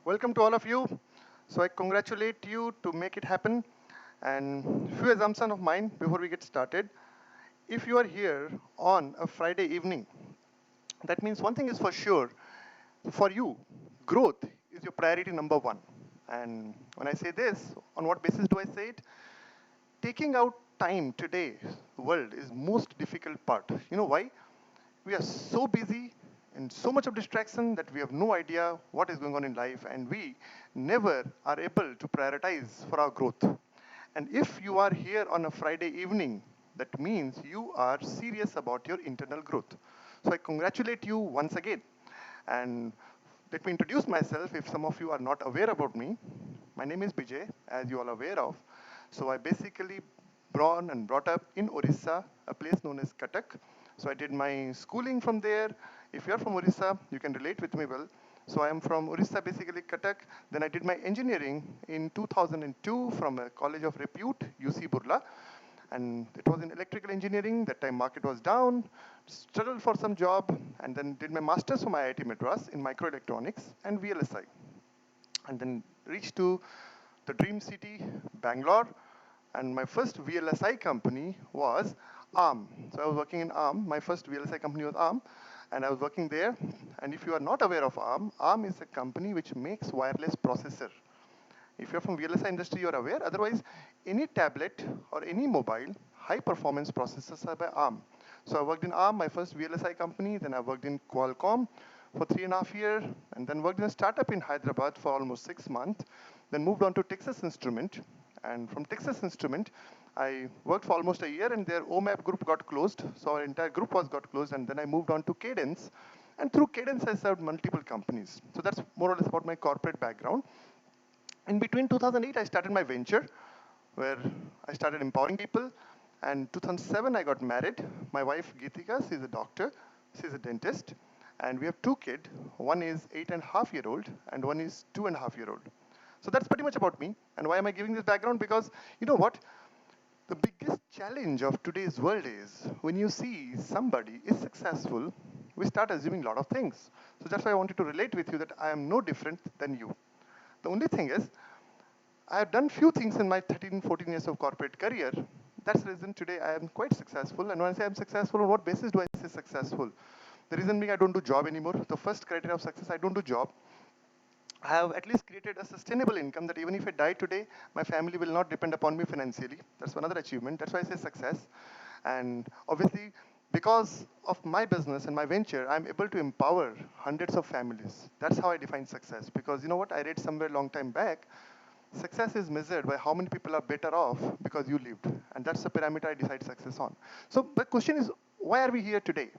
Welcome to all of you. So I congratulate you to make it happen. And few assumptions of mine before we get started. If you are here on a Friday evening, that means one thing is for sure. For you, growth is your priority number one. And when I say this, on what basis do I say it? Taking out time today, world is most difficult part. You know why? We are so busy and so much of distraction that we have no idea what is going on in life, and we never are able to prioritize for our growth. And if you are here on a Friday evening, that means you are serious about your internal growth. So I congratulate you once again. And let me introduce myself if some of you are not aware about me. My name is Bijay, as you all are aware of. So I basically born and brought up in Orissa, a place known as Cuttack. So I did my schooling from there. If you are from Orissa, you can relate with me well. So I am from Orissa, basically Cuttack. Then I did my engineering in 2002 from a college of repute, UC Burla, and it was in electrical engineering. That time market was down, struggled for some job, and then did my master's from IIT Madras in microelectronics and VLSI, and then reached to the dream city, Bangalore, and my first VLSI company was ARM. So I was working in ARM. My first VLSI company was ARM, and I was working there. And if you are not aware of ARM, ARM is a company which makes wireless processor. If you're from VLSI industry, you're aware. Otherwise, any tablet or any mobile, high performance processors are by ARM. So I worked in ARM, my first VLSI company. Then I worked in Qualcomm for 3.5 years, and then worked in a startup in Hyderabad for almost 6 months. Then moved on to Texas Instrument, and from Texas Instrument, I worked for almost a year, and their OMAP group got closed. So our entire group was got closed, and then I moved on to Cadence. And through Cadence, I served multiple companies. So that's more or less about my corporate background. In between 2008, I started my venture where I started empowering people. And 2007, I got married. My wife, Geetika, she's a doctor, she's a dentist. And we have two kids. One is 8.5 year old, and one is 2.5 year old. So that's pretty much about me. And why am I giving this background? Because you know what? The biggest challenge of today's world is when you see somebody is successful, we start assuming a lot of things. So that's why I wanted to relate with you that I am no different than you. The only thing is, I have done few things in my 13, 14 years of corporate career. That's the reason today I am quite successful. And when I say I'm successful, on what basis do I say successful? The reason being I don't do job anymore. The first criteria of success, I don't do job. I have at least created a sustainable income that even if I die today, my family will not depend upon me financially. That's another achievement. That's why I say success. And obviously, because of my business and my venture, I'm able to empower hundreds of families. That's how I define success. Because you know what? I read somewhere long time back, success is measured by how many people are better off because you lived. And that's the parameter I decide success on. So the question is, why are we here today?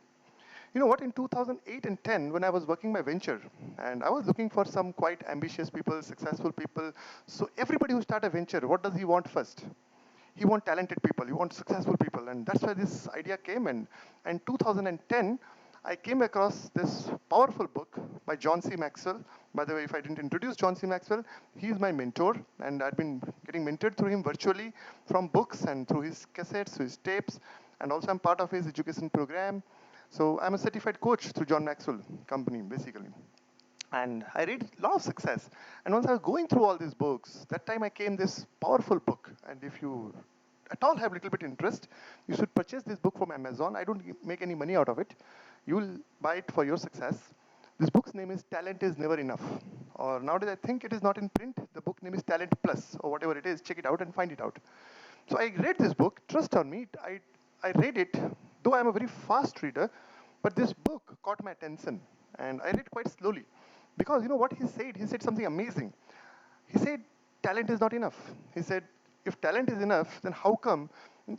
You know what, in 2008 and 10, when I was working my venture, and I was looking for some quite ambitious people, successful people. So everybody who start a venture, what does he want first? He wants talented people, he wants successful people. And that's why this idea came in. And 2010, I came across this powerful book by John C. Maxwell. By the way, if I didn't introduce John C. Maxwell, he is my mentor, and I've been getting mentored through him virtually from books and through his cassettes, through his tapes, and also I'm part of his education program. So I'm a certified coach through John Maxwell company, basically. And I read a lot of success. And once I was going through all these books, that time I came this powerful book. And if you at all have a little bit interest, you should purchase this book from Amazon. I don't make any money out of it. You will buy it for your success. This book's name is Talent is Never Enough. Or nowadays I think it is not in print. The book name is Talent Plus or whatever it is. Check it out and find it out. So I read this book. Trust on me. I read it, though I'm a very fast reader, but this book caught my attention. And I read quite slowly. Because you know what he said? He said something amazing. He said, talent is not enough. He said, if talent is enough, then how come?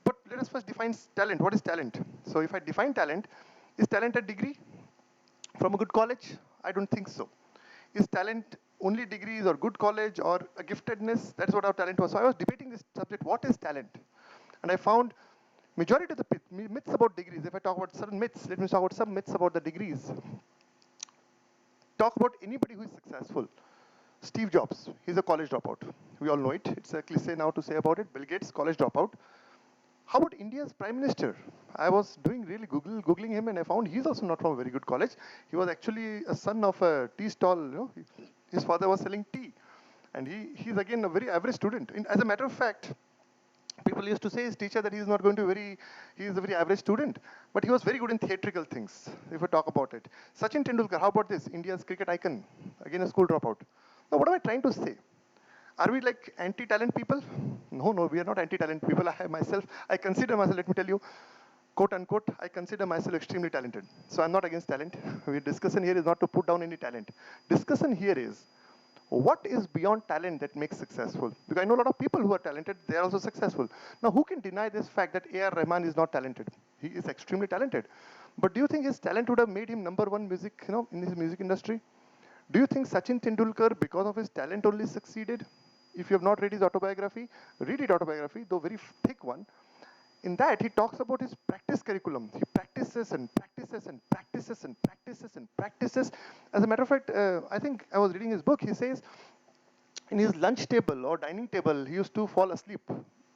But let us first define talent. What is talent? So if I define talent, is talent a degree from a good college? I don't think so. Is talent only degrees or good college or a giftedness? That's what our talent was. So I was debating this subject, what is talent? And I found majority of the myths about degrees, if I talk about certain myths, let me talk about some myths about the degrees. Talk about anybody who is successful. Steve Jobs, he's a college dropout. We all know it. It's a cliche now to say about it. Bill Gates, college dropout. How about India's Prime Minister? I was doing really Googling him and I found he's also not from a very good college. He was actually a son of a tea stall, His father was selling tea. And he's again a very average student. As a matter of fact, people used to say his teacher that he's not going to he is a very average student. But he was very good in theatrical things, if we talk about it. Sachin Tendulkar, how about this? India's cricket icon, again a school dropout. Now, what am I trying to say? Are we like anti-talent people? No, no, we are not anti-talent people. I consider myself, let me tell you, quote unquote, I consider myself extremely talented. So I'm not against talent. Our discussion here is not to put down any talent. Discussion here is what is beyond talent that makes successful? Because I know a lot of people who are talented, they are also successful. Now, who can deny this fact that A.R. Rahman is not talented? He is extremely talented. But do you think his talent would have made him number one music, in his music industry? Do you think Sachin Tendulkar, because of his talent, only succeeded? If you have not read his autobiography, read his autobiography, though very thick one. In that, he talks about his practice curriculum. He practices and practices and practices and practices and practices. As a matter of fact, I think I was reading his book. He says in his lunch table or dining table, he used to fall asleep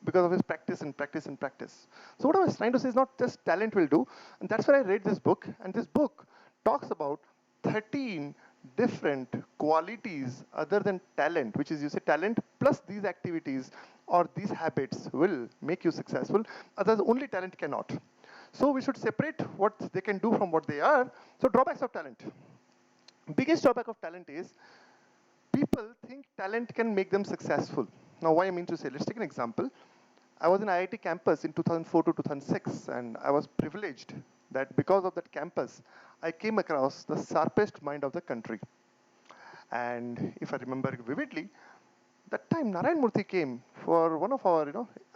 because of his practice and practice and practice. So what I was trying to say is not just talent will do, and that's why I read this book. And this book talks about 13 different qualities other than talent, which is you say talent plus these activities or these habits will make you successful. Others only talent cannot. So we should separate what they can do from what they are. So drawbacks of talent. Biggest drawback of talent is people think talent can make them successful. Now, why I mean to say, let's take an example. I was in IIT campus in 2004 to 2006, and I was privileged that because of that campus, I came across the sharpest mind of the country. And if I remember vividly, that time Narayan Murthy came for one of our,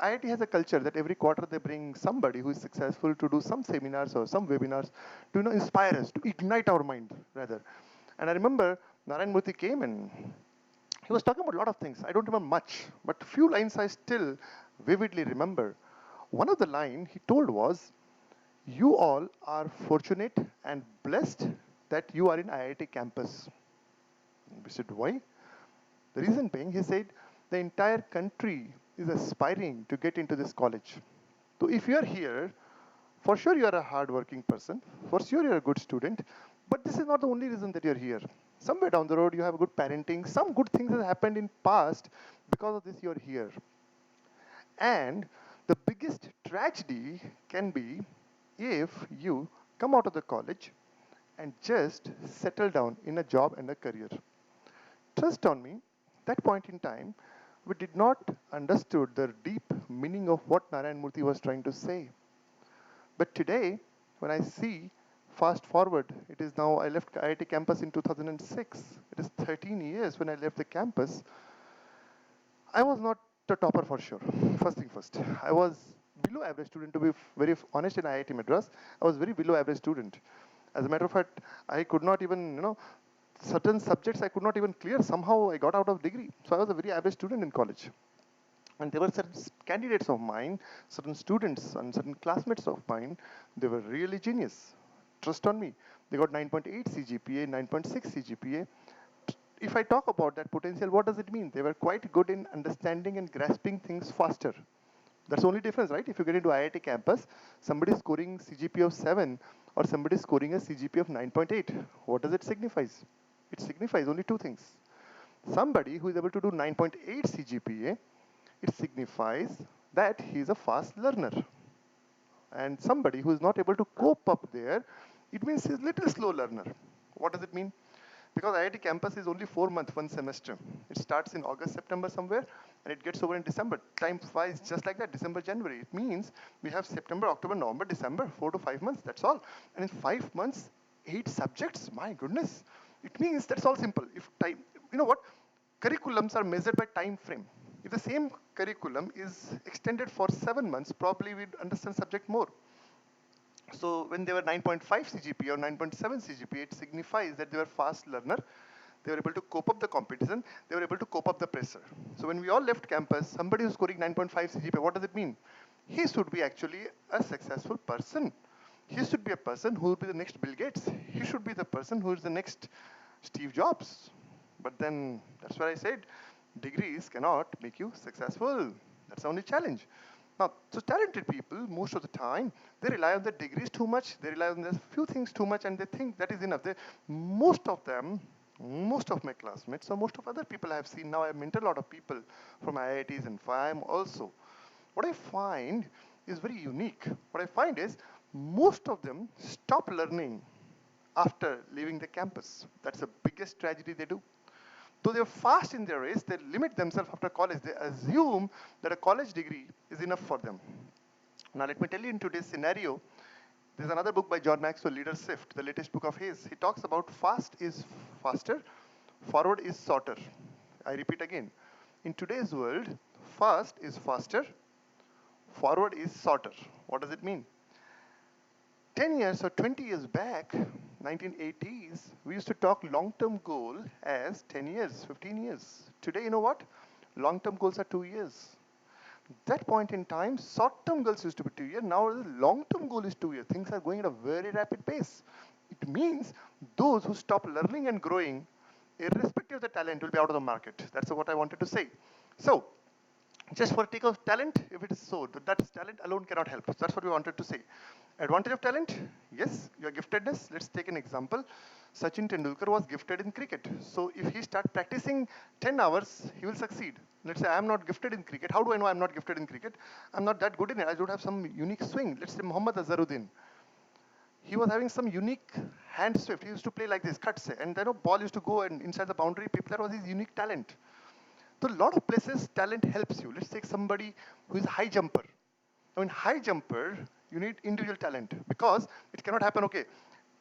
IIT has a culture that every quarter they bring somebody who is successful to do some seminars or some webinars to, inspire us, to ignite our mind, rather. And I remember Narayan Murthy came and he was talking about a lot of things. I don't remember much, but a few lines I still vividly remember. One of the line he told was, "You all are fortunate and blessed that you are in IIT campus." We said, "Why?" The reason being, he said, the entire country is aspiring to get into this college. So if you are here, for sure you are a hardworking person. For sure you are a good student. But this is not the only reason that you are here. Somewhere down the road you have good parenting. Some good things have happened in past. Because of this you are here. And the biggest tragedy can be if you come out of the college and just settle down in a job and a career. Trust on me, that point in time, we did not understood the deep meaning of what Narayan Murthy was trying to say. But today, when I see, fast forward, it is now, I left IIT campus in 2006. It is 13 years when I left the campus. I was not the topper for sure. First thing first, I was below average student, to be very honest, in IIT Madras. I was very below average student. As a matter of fact, I could not even, certain subjects I could not even clear. Somehow I got out of degree. So I was a very average student in college. And there were certain candidates of mine, certain students and certain classmates of mine, they were really genius. Trust on me. They got 9.8 CGPA, 9.6 CGPA. If I talk about that potential, what does it mean? They were quite good in understanding and grasping things faster. That's the only difference, right? If you get into IIT campus, somebody is scoring CGPA of 7 or somebody is scoring a CGPA of 9.8. What does it signify? It signifies only two things. Somebody who is able to do 9.8 CGPA, it signifies that he is a fast learner. And somebody who is not able to cope up there, it means he's a little slow learner. What does it mean? Because IIT campus is only 4 months, one semester. It starts in August, September somewhere, and it gets over in December. Time flies just like that, December, January. It means we have September, October, November, December, 4 to 5 months, that's all. And in 5 months, 8 subjects, my goodness. It means that's all simple. If time, you know what? Curriculums are measured by time frame. If the same curriculum is extended for 7 months, probably we'd understand subject more. So when they were 9.5 CGPA or 9.7 CGPA, it signifies that they were fast learner. They were able to cope up the competition. They were able to cope up the pressure. So when we all left campus, somebody who's scoring 9.5 CGPA, what does it mean? He should be actually a successful person. He should be a person who will be the next Bill Gates. He should be the person who is the next Steve Jobs. But then, that's what I said, degrees cannot make you successful. That's the only challenge. Now, so talented people, most of the time, they rely on their degrees too much. They rely on their few things too much, and they think that is enough. Most of them Most of my classmates or most of other people I have seen now, I mentor a lot of people from IITs and FIAM also. What I find is very unique. What I find is most of them stop learning after leaving the campus. That's the biggest tragedy they do. Though they're fast in their race, they limit themselves after college. They assume that a college degree is enough for them. Now, let me tell you in today's scenario, there's another book by John Maxwell, Leadership, the latest book of his. He talks about fast is faster, forward is shorter. I repeat again. In today's world, fast is faster, forward is shorter. What does it mean? 10 years or 20 years back, 1980s, we used to talk long-term goal as 10 years, 15 years. Today, you know what? Long-term goals are 2 years. That point in time, short-term goals used to be 2 years. Now the long-term goal is 2 years. Things are going at a very rapid pace. It means those who stop learning and growing, irrespective of the talent, will be out of the market. That's what I wanted to say. So, just for the take of talent, if it is so, that talent alone cannot help. That's what we wanted to say. Advantage of talent, yes, your giftedness. Let's take an example. Sachin Tendulkar was gifted in cricket. So if he starts practicing 10 hours, he will succeed. Let's say I'm not gifted in cricket. How do I know I'm not gifted in cricket? I'm not that good in it. I don't have some unique swing. Let's say Muhammad Azharuddin. He was having some unique hand swift. He used to play like this, cuts, and then a ball used to go and inside the boundary. That was his unique talent. So a lot of places talent helps you. Let's take somebody who is a high jumper. Now in high jumper, you need individual talent because it cannot happen, okay,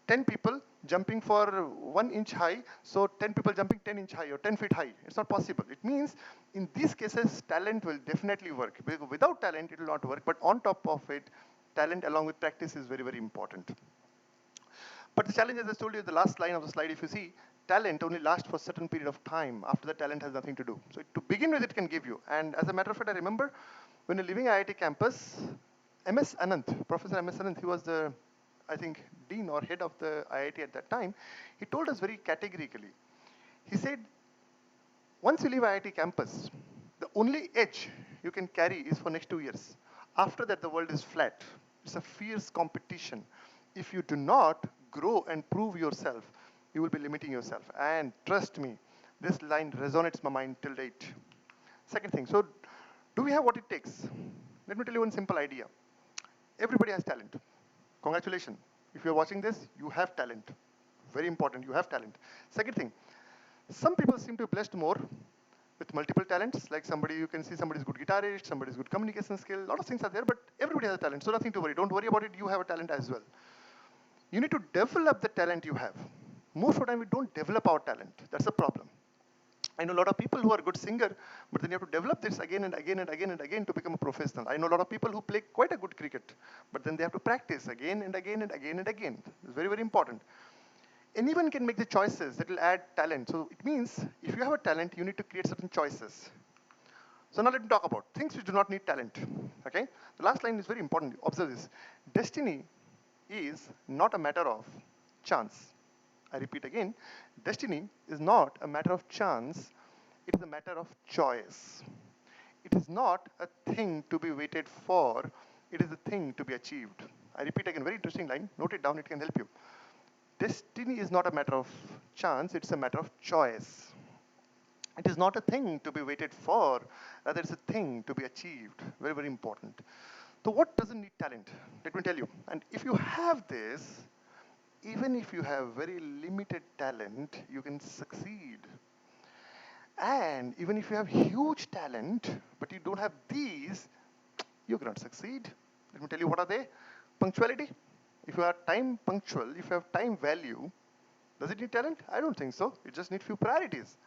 10 people jumping for 1 inch high, so 10 people jumping 10 inch high or 10 feet high. It's not possible. It means in these cases, talent will definitely work. Because without talent, it will not work. But on top of it, talent along with practice is very, very important. But the challenge, as I told you, the last line of the slide, if you see, talent only lasts for a certain period of time. After that, talent has nothing to do. So to begin with, it can give you. And as a matter of fact, I remember when you're leaving IIT campus, MS Anant, Professor MS Anant, he was the, I think, dean or head of the IIT at that time. He told us very categorically. He said, once you leave IIT campus, the only edge you can carry is for next 2 years. After that, the world is flat. It's a fierce competition. If you do not grow and prove yourself, you will be limiting yourself. And trust me, this line resonates my mind till date. Second thing, so do we have what it takes? Let me tell you one simple idea. Everybody has talent. Congratulations. If you're watching this, you have talent. Very important, you have talent. Second thing, some people seem to be blessed more with multiple talents, like somebody, you can see somebody's good guitarist, somebody's good communication skill, a lot of things are there, but everybody has a talent, so nothing to worry. Don't worry about it, you have a talent as well. You need to develop the talent you have. Most of the time, we don't develop our talent. That's the problem. I know a lot of people who are good singer, but then you have to develop this again and again and again and again to become a professional. I know a lot of people who play quite a good cricket, but then they have to practice again and again and again and again. It's very, very important. Anyone can make the choices that will add talent. So it means if you have a talent, you need to create certain choices. So now let me talk about things which do not need talent. Okay? The last line is very important. Observe this. Destiny is not a matter of chance. I repeat again, destiny is not a matter of chance, it is a matter of choice. It is not a thing to be waited for, it is a thing to be achieved. I repeat again, very interesting line, note it down, it can help you. Destiny is not a matter of chance, it's a matter of choice. It is not a thing to be waited for, rather it's a thing to be achieved. Very, very important. So what doesn't need talent? Let me tell you. And if you have this, even if you have very limited talent, you can succeed. And even if you have huge talent, but you don't have these, you cannot succeed. Let me tell you what are they? Punctuality. If you are time punctual, if you have time value, does it need talent? I don't think so. It just needs few priorities.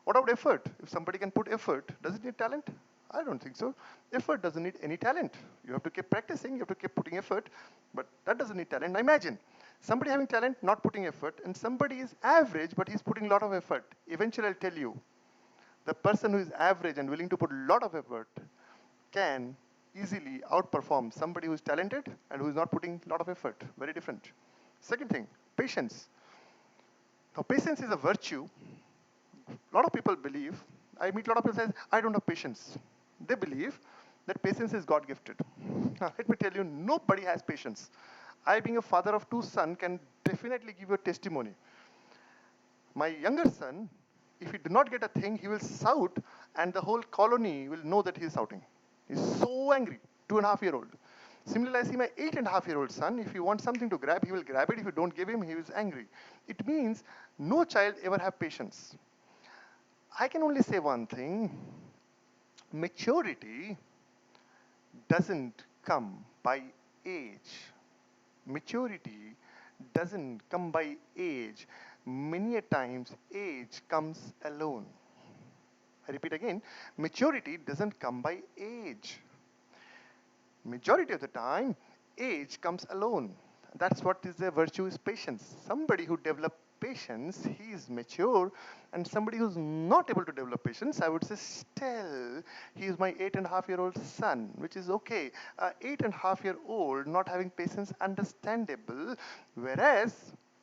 What about effort? If somebody can put effort, does it need talent? I don't think so. Effort doesn't need any talent. You have to keep practicing, you have to keep putting effort, but that doesn't need talent. Now imagine somebody having talent, not putting effort, and somebody is average, but he's putting a lot of effort. Eventually, I'll tell you, the person who is average and willing to put a lot of effort can easily outperform somebody who is talented and who is not putting a lot of effort. Very different. Second thing, patience. Now, patience is a virtue. A lot of people believe, I meet a lot of people say, I don't have patience. They believe that patience is God gifted. Now, let me tell you, nobody has patience. I, being a father of two sons, can definitely give you a testimony. My younger son, if he do not get a thing, he will shout, and the whole colony will know that he is shouting. He's so angry, 2.5-year-old. Similarly, I see my 8.5-year-old son. If you want something to grab, he will grab it. If you don't give him, he is angry. It means no child ever have patience. I can only say one thing: maturity doesn't come by age. Maturity doesn't come by age. Many a times, age comes alone. I repeat again, maturity doesn't come by age. Majority of the time, age comes alone. That's what is the virtue is patience. Somebody who develops patience, he is mature, and somebody who's not able to develop patience, I would say still, he is my 8.5-year-old son, which is okay. 8.5-year-old not having patience, understandable, whereas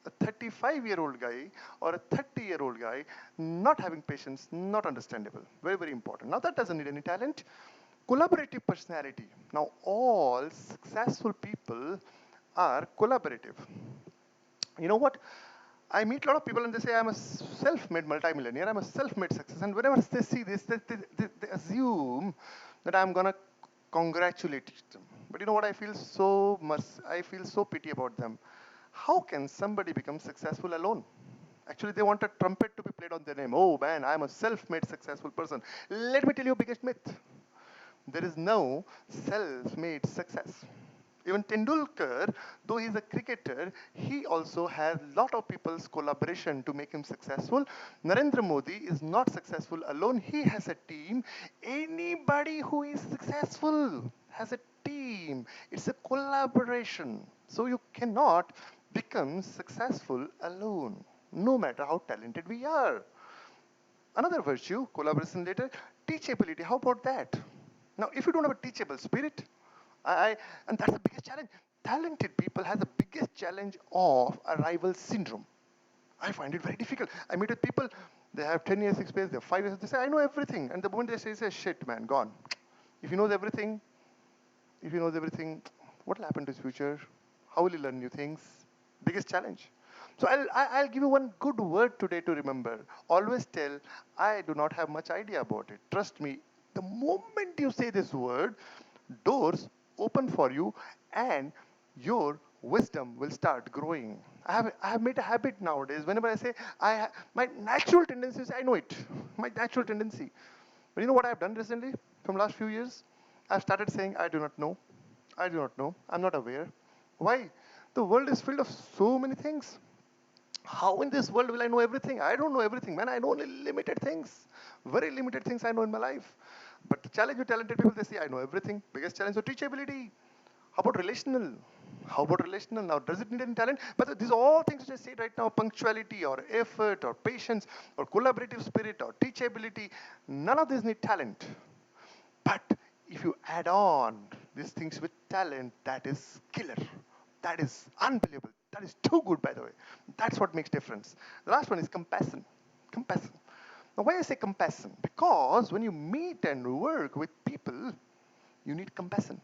a 35-year-old guy or a 30-year-old guy not having patience, not understandable. Very, very important. Now that doesn't need any talent. Collaborative personality. Now, all successful people are collaborative. You know what? I meet a lot of people and they say, I'm a self-made multimillionaire, I'm a self-made success. And whenever they see this, they assume that I'm going to congratulate them. But you know what? I feel so pity about them. How can somebody become successful alone? Actually, they want a trumpet to be played on their name. Oh man, I'm a self-made successful person. Let me tell you a biggest myth. There is no self-made success. Even Tendulkar, though he's a cricketer, he also has a lot of people's collaboration to make him successful. Narendra Modi is not successful alone. He has a team. Anybody who is successful has a team. It's a collaboration. So you cannot become successful alone, no matter how talented we are. Another virtue, collaboration later, teachability. How about that? Now, if you don't have a teachable spirit, and that's the biggest challenge. Talented people have the biggest challenge of arrival syndrome. I find it very difficult. I meet with people, they have 10 years experience, they have 5 years, they say, I know everything. And the moment they say, shit, man, gone. If he knows everything, if he knows everything, what will happen to his future? How will he learn new things? Biggest challenge. So I'll give you one good word today to remember. Always tell, I do not have much idea about it. Trust me, the moment you say this word, doors open for you and your wisdom will start growing. I have made a habit nowadays. Whenever I say, my natural tendency is, I know it. My natural tendency. But you know what I've done recently from last few years? I've started saying, I do not know. I do not know. I'm not aware. Why? The world is filled of so many things. How in this world will I know everything? I don't know everything, man. I know only limited things. Very limited things I know in my life. But the challenge with talented people, they say, I know everything. Biggest challenge with teachability. How about relational? How about relational? Now, does it need any talent? But these are all things which I said right now, punctuality or effort or patience or collaborative spirit or teachability, none of these need talent. But if you add on these things with talent, that is killer. That is unbelievable. That is too good, by the way. That's what makes difference. The last one is compassion. Compassion. Now, why I say compassion? Because when you meet and work with people, you need compassion.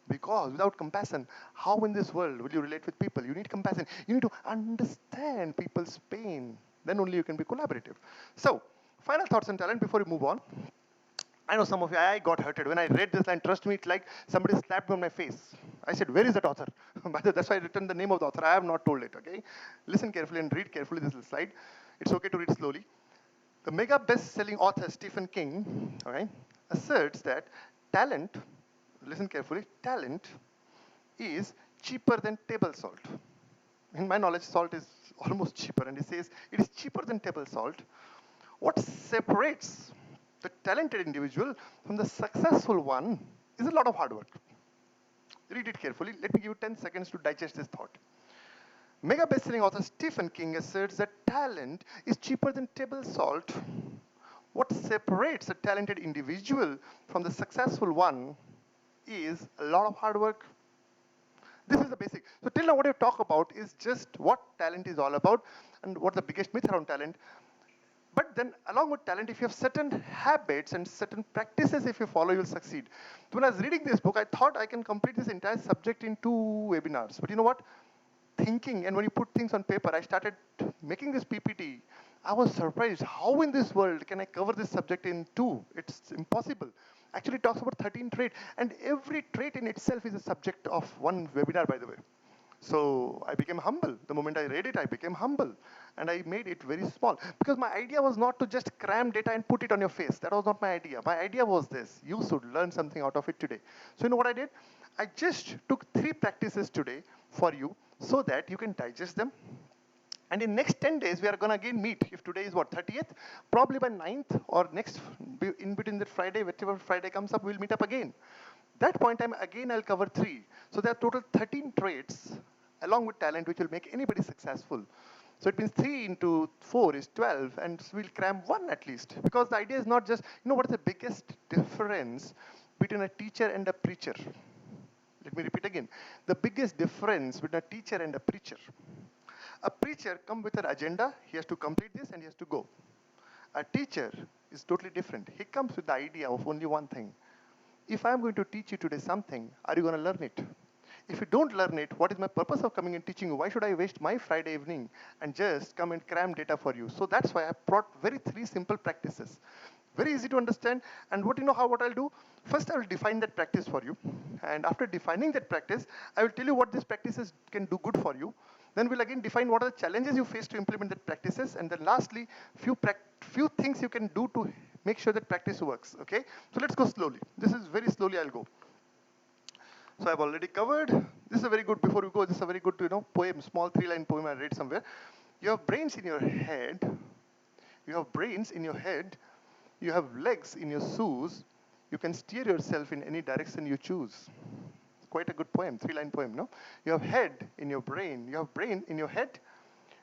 Because without compassion, how in this world will you relate with people? You need compassion. You need to understand people's pain. Then only you can be collaborative. So, final thoughts on talent before we move on. I know some of you, I got hurted. When I read this line, trust me, it's like somebody slapped me on my face. I said, where is that author? By the way, that's why I written the name of the author. I have not told it, okay? Listen carefully and read carefully this little slide. It's okay to read slowly. The mega best-selling author, Stephen King, okay, asserts that talent, listen carefully, talent is cheaper than table salt. In my knowledge, salt is almost cheaper, and he says it is cheaper than table salt. What separates the talented individual from the successful one is a lot of hard work. Read it carefully. Let me give you 10 seconds to digest this thought. Mega best-selling author Stephen King asserts that talent is cheaper than table salt. What separates a talented individual from the successful one is a lot of hard work. This is the basic. So till now what I've talked about is just what talent is all about and what the biggest myth around talent. But then along with talent, if you have certain habits and certain practices, if you follow, you'll succeed. So when I was reading this book, I thought I can complete this entire subject in 2 webinars. But you know what? Thinking, and when you put things on paper, I started making this PPT. I was surprised. How in this world can I cover this subject in two? It's impossible. Actually, it talks about 13 traits, and every trait in itself is a subject of one webinar, by the way. So I became humble. The moment I read it, I became humble. And I made it very small. Because my idea was not to just cram data and put it on your face. That was not my idea. My idea was this. You should learn something out of it today. So you know what I did? I just took 3 practices today for you so that you can digest them. And in next 10 days, we are going to again meet. If today is what, 30th? Probably by 9th or next, in between that Friday, whichever Friday comes up, we'll meet up again. That point time, again, I'll cover 3. So there are total 13 traits along with talent which will make anybody successful. So it means 3 into 4 is 12, and we'll cram 1 at least. Because the idea is not just, what is the biggest difference between a teacher and a preacher? Let me repeat again. The biggest difference between a teacher and a preacher. A preacher comes with an agenda, he has to complete this and he has to go. A teacher is totally different. He comes with the idea of only one thing. If I'm going to teach you today something, are you going to learn it? If you don't learn it, what is my purpose of coming and teaching you? Why should I waste my Friday evening and just come and cram data for you? So that's why I brought 3 simple practices. Very easy to understand. And what I'll do? First, I will define that practice for you. And after defining that practice, I will tell you what these practices can do good for you. Then we'll again define what are the challenges you face to implement that practices. And then lastly, few things you can do to make sure that practice works. Okay? So let's go slowly. This is very slowly I'll go. So I've already covered. This is a very good, before we go, this is a very good, poem, small 3-line poem I read somewhere. You have brains in your head. You have brains in your head. You have legs in your shoes. You can steer yourself in any direction you choose. Quite a good poem, 3-line poem, no? You have head in your brain. You have brain in your head.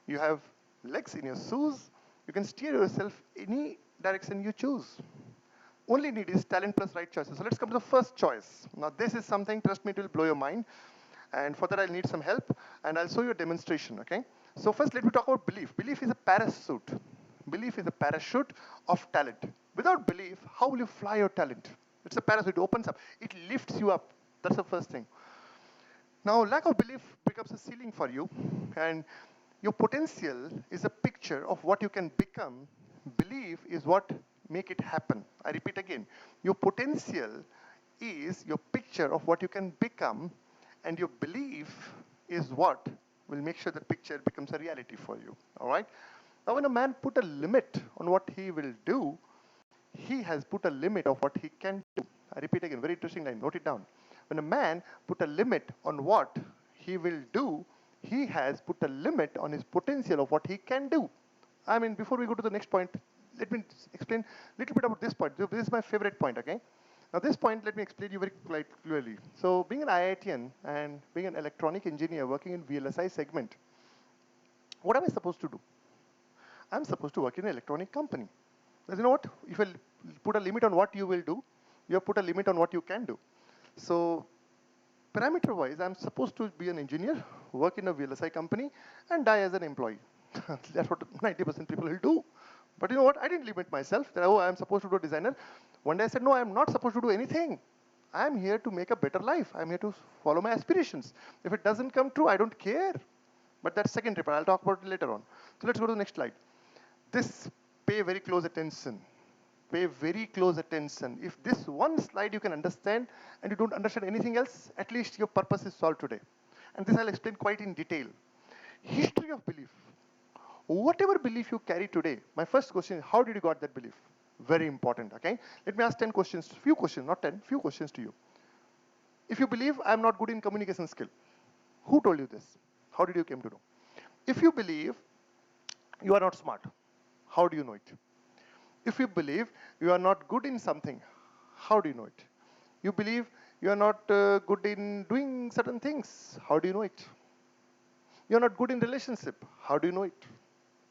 You have legs in your shoes. You can steer yourself any direction you choose. Only need is talent plus right choices. So let's come to the first choice. Now this is something, trust me, it will blow your mind. And for that I'll need some help. And I'll show you a demonstration, okay? So first let me talk about belief. Belief is a parachute. Belief is a parachute of talent. Without belief, how will you fly your talent? It's a parachute, it opens up. It lifts you up. That's the first thing. Now lack of belief becomes a ceiling for you. And your potential is a picture of what you can become. Belief is what make it happen. I repeat again. Your potential is your picture of what you can become, and your belief is what will make sure the picture becomes a reality for you. All right? Now, when a man put a limit on what he will do, he has put a limit of what he can do. I repeat again, very interesting line, note it down. When a man put a limit on what he will do, he has put a limit on his potential of what he can do. I mean, before we go to the next point, let me explain a little bit about this point. This is my favorite point, okay? Now this point, let me explain you very quite clearly. So being an IITian and being an electronic engineer working in VLSI segment, what am I supposed to do? I'm supposed to work in an electronic company. Because you know what? If I put a limit on what you will do, you have put a limit on what you can do. So parameter-wise, I'm supposed to be an engineer, work in a VLSI company, and die as an employee. That's what 90% people will do. But you know what? I didn't limit myself that, oh, I'm supposed to do a designer. One day I said, no, I'm not supposed to do anything. I'm here to make a better life. I'm here to follow my aspirations. If it doesn't come true, I don't care. But that's secondary part. I'll talk about it later on. So let's go to the next slide. This, pay very close attention. Pay very close attention. If this one slide you can understand and you don't understand anything else, at least your purpose is solved today. And this I'll explain quite in detail. History of belief. Whatever belief you carry today, my first question is, how did you got that belief? Very important, okay? Let me ask 10 questions, few questions, not 10, few questions to you. If you believe I'm not good in communication skill, who told you this? How did you came to know? If you believe you are not smart, how do you know it? If you believe you are not good in something, how do you know it? You believe you are not good in doing certain things, how do you know it? You're not good in relationship, how do you know it?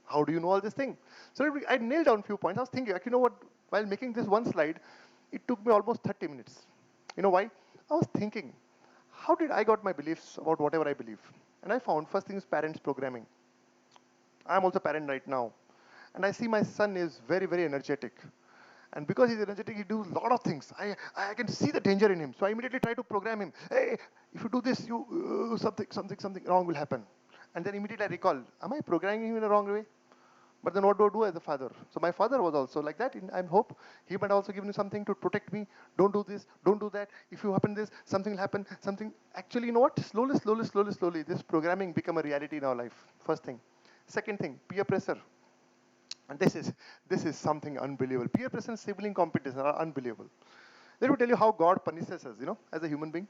How do you know all this thing? So I nailed down a few points. I was thinking, like, you know what, while making this one slide, it took me almost 30 minutes. You know why? I was thinking, how did I got my beliefs about whatever I believe? And I found first thing is parents programming. I'm also a parent right now. And I see my son is very, very energetic. And because he's energetic, he does a lot of things. I can see the danger in him. So I immediately try to program him. Hey, if you do this, something wrong will happen. And then immediately I recall, am I programming him in the wrong way? But then what do I do as a father? So my father was also like that. I hope he might also give me something to protect me. Don't do this, don't do that. If you happen this, something will happen. Something. Actually, you know what? Slowly, slowly, slowly, slowly, this programming become a reality in our life. First thing. Second thing, peer pressure. And this is something unbelievable. Peer pressure and sibling competition are unbelievable. Let me tell you how God punishes us, as a human being.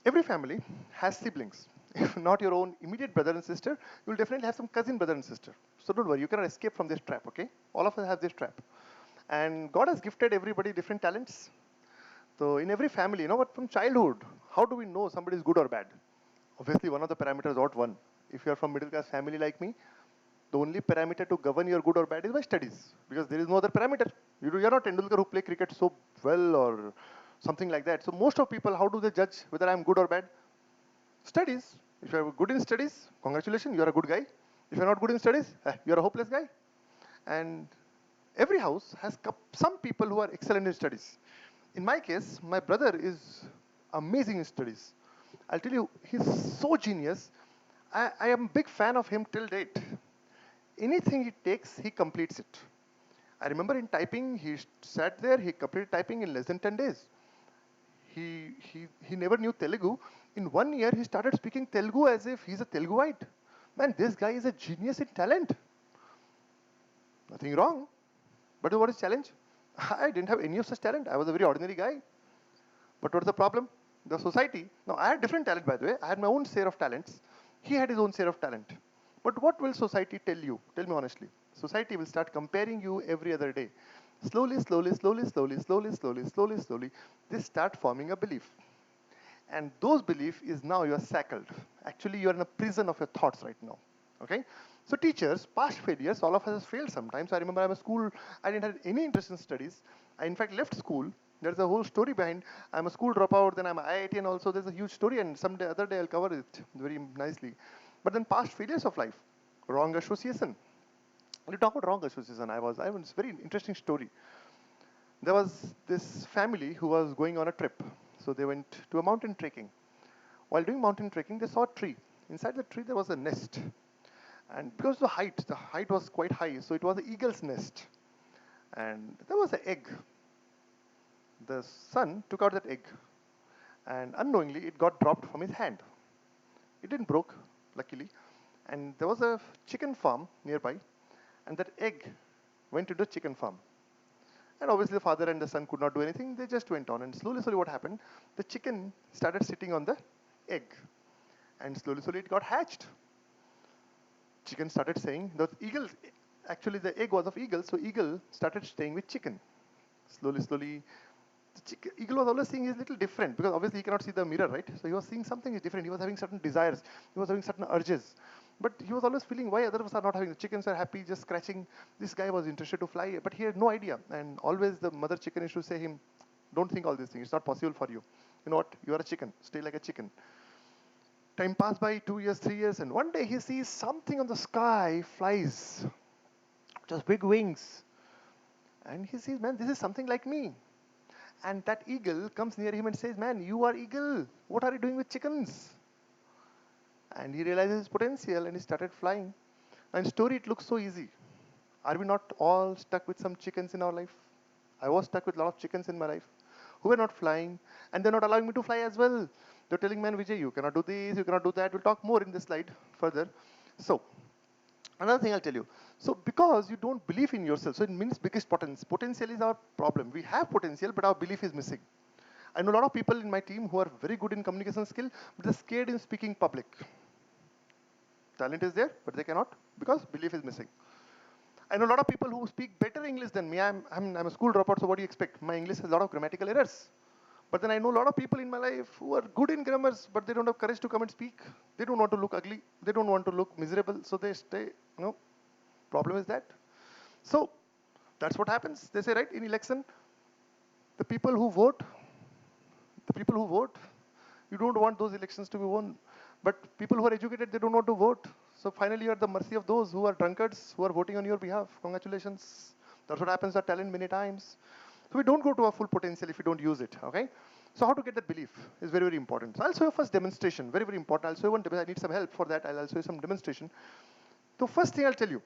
Every family has siblings. If not your own immediate brother and sister, you'll definitely have some cousin brother and sister. So don't worry, you cannot escape from this trap, okay? All of us have this trap. And God has gifted everybody different talents. So in every family, you know what, from childhood, how do we know somebody is good or bad? Obviously, one of the parameters ought one. If you are from middle class family like me, the only parameter to govern your good or bad is by studies, because there is no other parameter. You're not Tendulkar who play cricket so well or something like that. So most of people, how do they judge whether I'm good or bad? Studies. If you're good in studies, congratulations, you're a good guy. If you're not good in studies, you're a hopeless guy. And every house has some people who are excellent in studies. In my case, my brother is amazing in studies. I'll tell you, he's so genius. I am a big fan of him till date. Anything he takes, he completes it. I remember in typing, he sat there, he completed typing in less than 10 days. He never knew Telugu. In 1 year, he started speaking Telugu as if he's a Teluguite. Man, this guy is a genius in talent. Nothing wrong. But what is challenge? I didn't have any of such talent. I was a very ordinary guy. But what's the problem? The society. Now, I had different talent, by the way. I had my own share of talents. He had his own share of talent. But what will society tell you? Tell me honestly. Society will start comparing you every other day. Slowly, slowly, slowly, slowly, slowly, slowly, slowly, slowly, they start forming a belief. And those belief is now you are shackled. Actually, you are in a prison of your thoughts right now. Okay? So teachers, past failures, all of us have failed sometimes. I remember I'm a school, I didn't have any interest in studies. I in fact left school. There's a whole story behind. I'm a school dropout, then I'm an IIT, also there's a huge story, and someday other day I'll cover it very nicely. But then past failures of life, wrong association. You talk about wrong association. I was very interesting story. There was this family who was going on a trip. So they went to a mountain trekking. While doing mountain trekking, they saw a tree. Inside the tree, there was a nest. And because of the height was quite high, so it was an eagle's nest. And there was an egg. The son took out that egg, and unknowingly, it got dropped from his hand. It didn't broke, luckily. And there was a chicken farm nearby, and that egg went into the chicken farm. And obviously, the father and the son could not do anything. They just went on. And slowly, slowly, what happened? The chicken started sitting on the egg. And slowly, slowly, it got hatched. Chicken started saying, the eagle, actually, the egg was of eagle. So, eagle started staying with chicken. Slowly, slowly, the eagle was always seeing is little different because obviously he cannot see the mirror, right? So, he was seeing something is different. He was having certain desires. He was having certain urges. But he was always feeling why others are not having. The chickens are happy, just scratching. This guy was interested to fly, but he had no idea. And always the mother chicken used to say him, don't think all these things. It's not possible for you. You know what? You are a chicken. Stay like a chicken. Time passed by 2 years, 3 years, and one day he sees something on the sky flies, just big wings. And he sees, man, this is something like me. And that eagle comes near him and says, man, you are eagle. What are you doing with chickens? And he realizes his potential and he started flying. And story, it looks so easy. Are we not all stuck with some chickens in our life? I was stuck with a lot of chickens in my life who were not flying, and they're not allowing me to fly as well. They're telling, man, Vijay, you cannot do this, you cannot do that. We'll talk more in this slide further. So, another thing I'll tell you. So, because you don't believe in yourself, so it means biggest potential. Potential is our problem. We have potential, but our belief is missing. I know a lot of people in my team who are very good in communication skill, but they're scared in speaking public. Talent is there, but they cannot because belief is missing. I know a lot of people who speak better English than me. I'm a school dropout, so what do you expect? My English has a lot of grammatical errors. But then I know a lot of people in my life who are good in grammars, but they don't have courage to come and speak. They don't want to look ugly. They don't want to look miserable, so they stay. No, problem is that. So that's what happens. They say, right, in election, the people who vote, the people who vote, you don't want those elections to be won. But people who are educated, they don't want to vote. So finally, you're at the mercy of those who are drunkards, who are voting on your behalf. Congratulations. That's what happens at talent many times. So we don't go to our full potential if we don't use it, okay? So how to get that belief is very, very important. So I'll show you first demonstration, very, very important. I'll show you one, I need some help for that. I'll show you some demonstration. So first thing I'll tell you,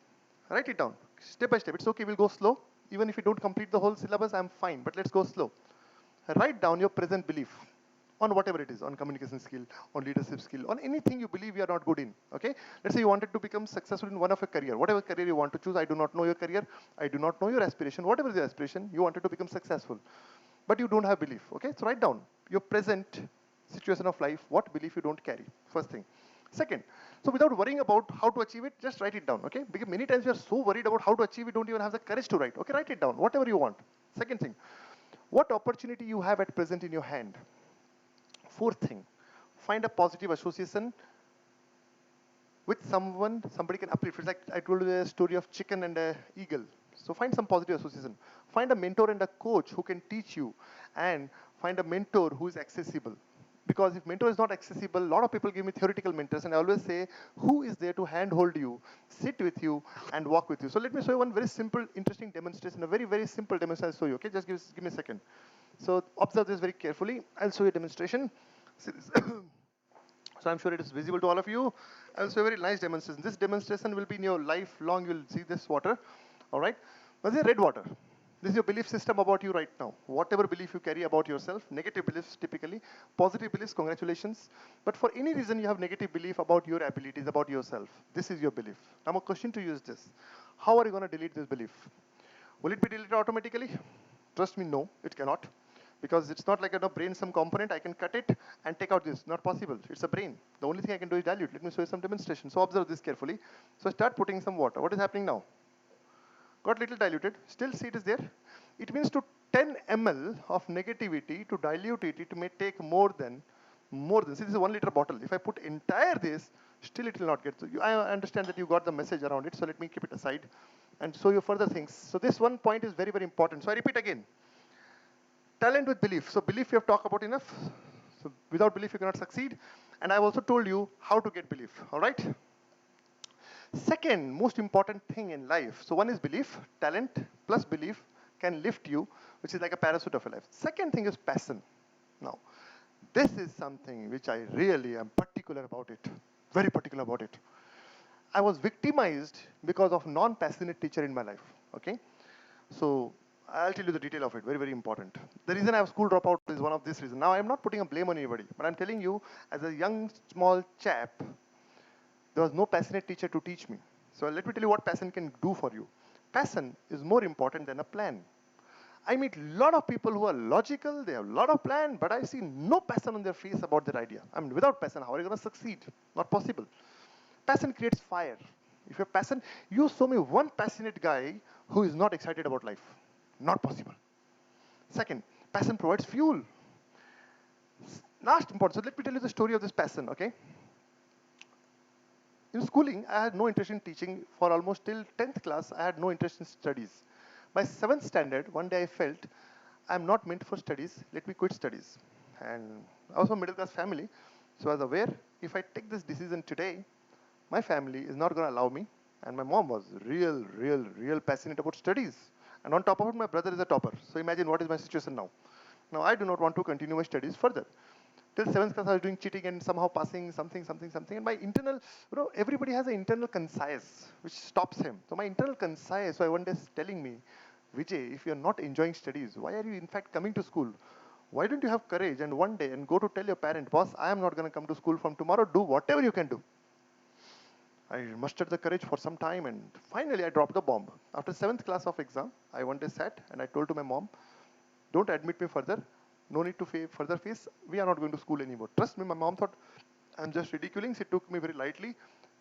write it down, step by step. It's okay, we'll go slow. Even if you don't complete the whole syllabus, I'm fine, but let's go slow. Write down your present belief on whatever it is, on communication skill, on leadership skill, on anything you believe you are not good in. Okay? Let's say you wanted to become successful in one of your career, whatever career you want to choose. I do not know your career. I do not know your aspiration. Whatever is your aspiration, you wanted to become successful, but you don't have belief. Okay? So write down your present situation of life, what belief you don't carry. First thing. Second, so without worrying about how to achieve it, just write it down. Okay? Because many times we are so worried about how to achieve it, don't even have the courage to write. Okay? Write it down, whatever you want. Second thing, what opportunity you have at present in your hand. Fourth thing, find a positive association with someone somebody can uplift. It's like I told you the story of chicken and a eagle. So find some positive association. Find a mentor and a coach who can teach you, and find a mentor who is accessible. Because if mentor is not accessible, a lot of people give me theoretical mentors, and I always say, who is there to handhold you, sit with you, and walk with you? So let me show you one very simple, interesting demonstration, a very, very simple demonstration I'll show you. Okay, just give me a second. So observe this very carefully. I'll show you a demonstration. So I'm sure it is visible to all of you. Also a very nice demonstration. This demonstration will be in your lifelong. You'll see this water. All right. Now this is red water. This is your belief system about you right now. Whatever belief you carry about yourself, negative beliefs typically, positive beliefs, congratulations. But for any reason you have negative belief about your abilities, about yourself, this is your belief. Now my question to you is this. How are you going to delete this belief? Will it be deleted automatically? Trust me, no, it cannot. Because it's not like a brain some component, I can cut it and take out this. Not possible. It's a brain. The only thing I can do is dilute. Let me show you some demonstration. So observe this carefully. So start putting some water. What is happening now? Got little diluted. Still see it is there. It means to 10 ml of negativity, to dilute it, it may take more than. See, this is a 1 liter bottle. If I put entire this, still it will not get. So I understand that you got the message around it. So let me keep it aside and show you further things. So this one point is very, very important. So I repeat again. Talent with belief. So belief you have talked about enough. So without belief you cannot succeed. And I've also told you how to get belief. All right. Second most important thing in life. So one is belief. Talent plus belief can lift you, which is like a parachute of a life. Second thing is passion. Now, this is something which I really am particular about it. Very particular about it. I was victimized because of non-passionate teacher in my life. Okay. So I'll tell you the detail of it. Very, very important. The reason I have school dropout is one of this reason. Now I'm not putting a blame on anybody, but I'm telling you, as a young, small chap, there was no passionate teacher to teach me. So let me tell you what passion can do for you. Passion is more important than a plan. I meet a lot of people who are logical, they have a lot of plan, but I see no passion on their face about their idea. I mean, without passion, how are you going to succeed? Not possible. Passion creates fire. If you're passion, you show me one passionate guy who is not excited about life. Not possible. Second, passion provides fuel. Last important. So let me tell you the story of this passion, okay? In schooling, I had no interest in teaching. For almost till 10th class, I had no interest in studies. By 7th standard, one day I felt, I'm not meant for studies, let me quit studies. And I was from a middle class family, so I was aware, if I take this decision today, my family is not going to allow me. And my mom was real passionate about studies. And on top of it, my brother is a topper. So imagine what is my situation now. Now I do not want to continue my studies further. Till 7th class, I was doing cheating and somehow passing something. And my internal, everybody has an internal conscience which stops him. So my internal conscience, so I one day is telling me, Vijay, if you're not enjoying studies, why are you in fact coming to school? Why don't you have courage and one day and go to tell your parent, boss, I am not going to come to school from tomorrow. Do whatever you can do. I mustered the courage for some time and finally I dropped the bomb. After 7th class of exam, I one day sat and I told to my mom, don't admit me further. No need to further fees. We are not going to school anymore. Trust me, my mom thought I'm just ridiculing. She took me very lightly.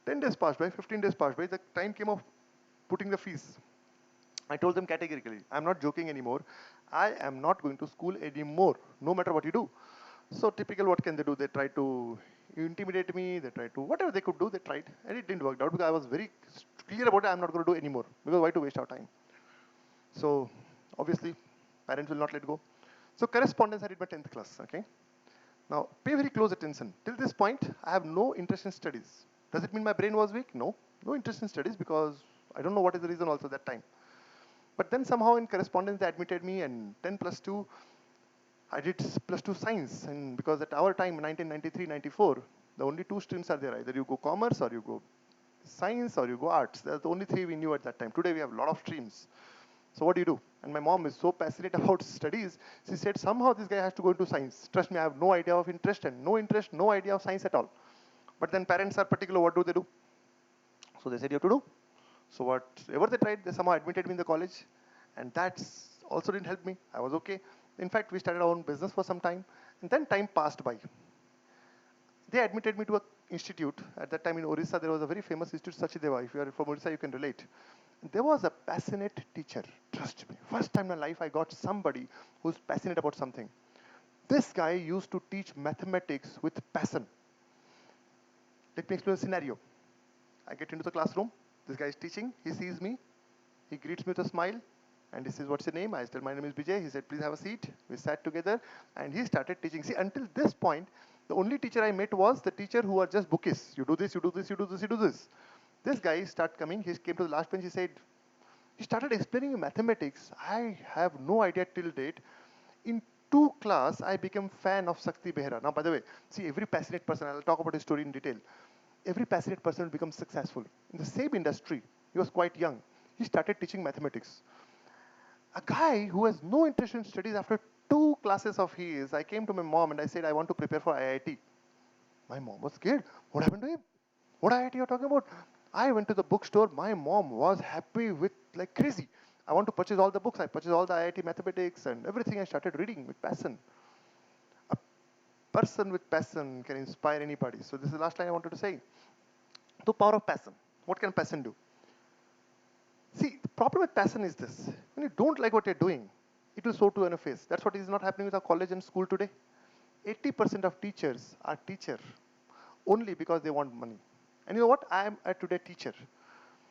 10 days passed by, 15 days passed by. The time came of putting the fees. I told them categorically, I'm not joking anymore. I am not going to school anymore, no matter what you do. So typical, what can they do? They try to intimidate me. They try to, whatever they could do, they tried. And it didn't work out because I was very clear about it. I'm not going to do anymore because why to waste our time? So obviously, parents will not let go. So correspondence, I did my 10th class, okay? Now, pay very close attention. Till this point, I have no interest in studies. Does it mean my brain was weak? No. No interest in studies because I don't know what is the reason also that time. But then somehow in correspondence, they admitted me and 10 plus 2, I did plus 2 science. And because at our time, 1993, 94, the only two streams are there. Either you go commerce or you go science or you go arts. That's the only three we knew at that time. Today we have a lot of streams. So what do you do? And my mom is so passionate about studies. She said, somehow this guy has to go into science. Trust me, I have no idea of interest, no idea of science at all. But then parents are particular, what do they do? So they said, you have to do. So whatever they tried, they somehow admitted me in the college. And that also didn't help me. I was okay. In fact, we started our own business for some time. And then time passed by. They admitted me to an institute. At that time in Orissa, there was a very famous institute, Sachideva. If you are from Orissa, you can relate. And there was a passionate teacher. Trust me. First time in my life, I got somebody who's passionate about something. This guy used to teach mathematics with passion. Let me explain a scenario. I get into the classroom. This guy is teaching. He sees me. He greets me with a smile. And he says, what's your name? I said, my name is Vijay. He said, please have a seat. We sat together. And he started teaching. See, until this point, the only teacher I met was the teacher who was just bookish. You do this, you do this, you do this, you do this. This guy started coming. He came to the last bench. He said, he started explaining mathematics. I have no idea till date. In 2 class, I became fan of Sakti Behera. Now, by the way, see, every passionate person, I'll talk about his story in detail. Every passionate person will become successful. In the same industry, he was quite young. He started teaching mathematics. A guy who has no interest in studies after 2 classes of his, I came to my mom and I said, I want to prepare for IIT. My mom was scared. What happened to him? What IIT you're talking about? I went to the bookstore. My mom was happy with like crazy. I want to purchase all the books. I purchased all the IIT mathematics and everything. I started reading with passion. A person with passion can inspire anybody. So this is the last line I wanted to say. The power of passion. What can passion do? See, the problem with passion is this. When you don't like what you're doing, it will show to your face. That's what is not happening with our college and school today. 80% of teachers are teacher only because they want money. And you know what? I am a today teacher.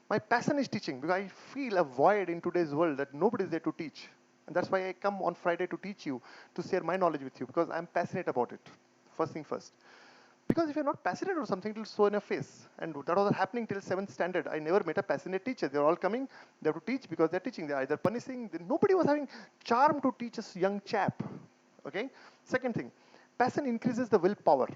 My passion is teaching because I feel a void in today's world that nobody is there to teach. And that's why I come on Friday to teach you, to share my knowledge with you because I'm passionate about it. First thing first. Because if you're not passionate about something, it will show in your face. And that was happening till 7th standard. I never met a passionate teacher. They're all coming, they have to teach because they're teaching. They're either punishing. Nobody was having charm to teach a young chap. Okay? Second thing, passion increases the willpower.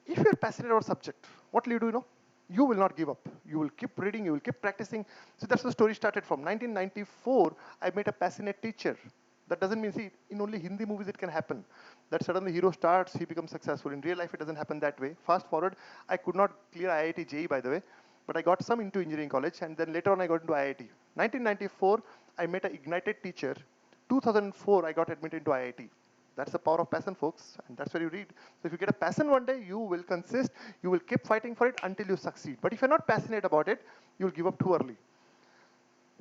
If you're passionate about subject, what will you do? You will not give up. You will keep reading, you will keep practicing. So that's the story started from. 1994, I met a passionate teacher. That doesn't mean, see, in only Hindi movies it can happen. That suddenly hero starts, he becomes successful. In real life, it doesn't happen that way. Fast forward, I could not clear IIT JEE, by the way, but I got some into engineering college, and then later on I got into IIT. 1994, I met an ignited teacher. 2004, I got admitted into IIT. That's the power of passion, folks, and that's where you read. So if you get a passion one day, you will consist, you will keep fighting for it until you succeed. But if you're not passionate about it, you'll give up too early.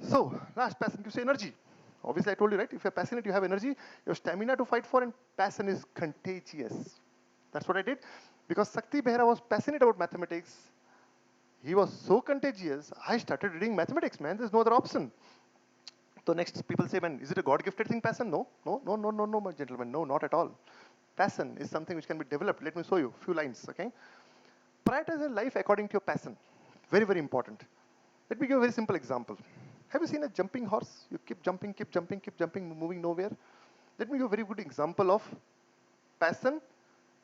So, last, passion gives you energy. Obviously, I told you, right? If you're passionate, you have energy, you have stamina to fight for, and passion is contagious. That's what I did. Because Sakti Behra was passionate about mathematics. He was so contagious, I started reading mathematics, man. There's no other option. So next, people say, man, is it a God-gifted thing, passion? No, no, no, no, no, no, my gentlemen. No, not at all. Passion is something which can be developed. Let me show you a few lines, okay? Prioritize your life according to your passion. Very, very important. Let me give a very simple example. Have you seen a jumping horse? You keep jumping, keep jumping, keep jumping, moving nowhere. Let me give a very good example of passion.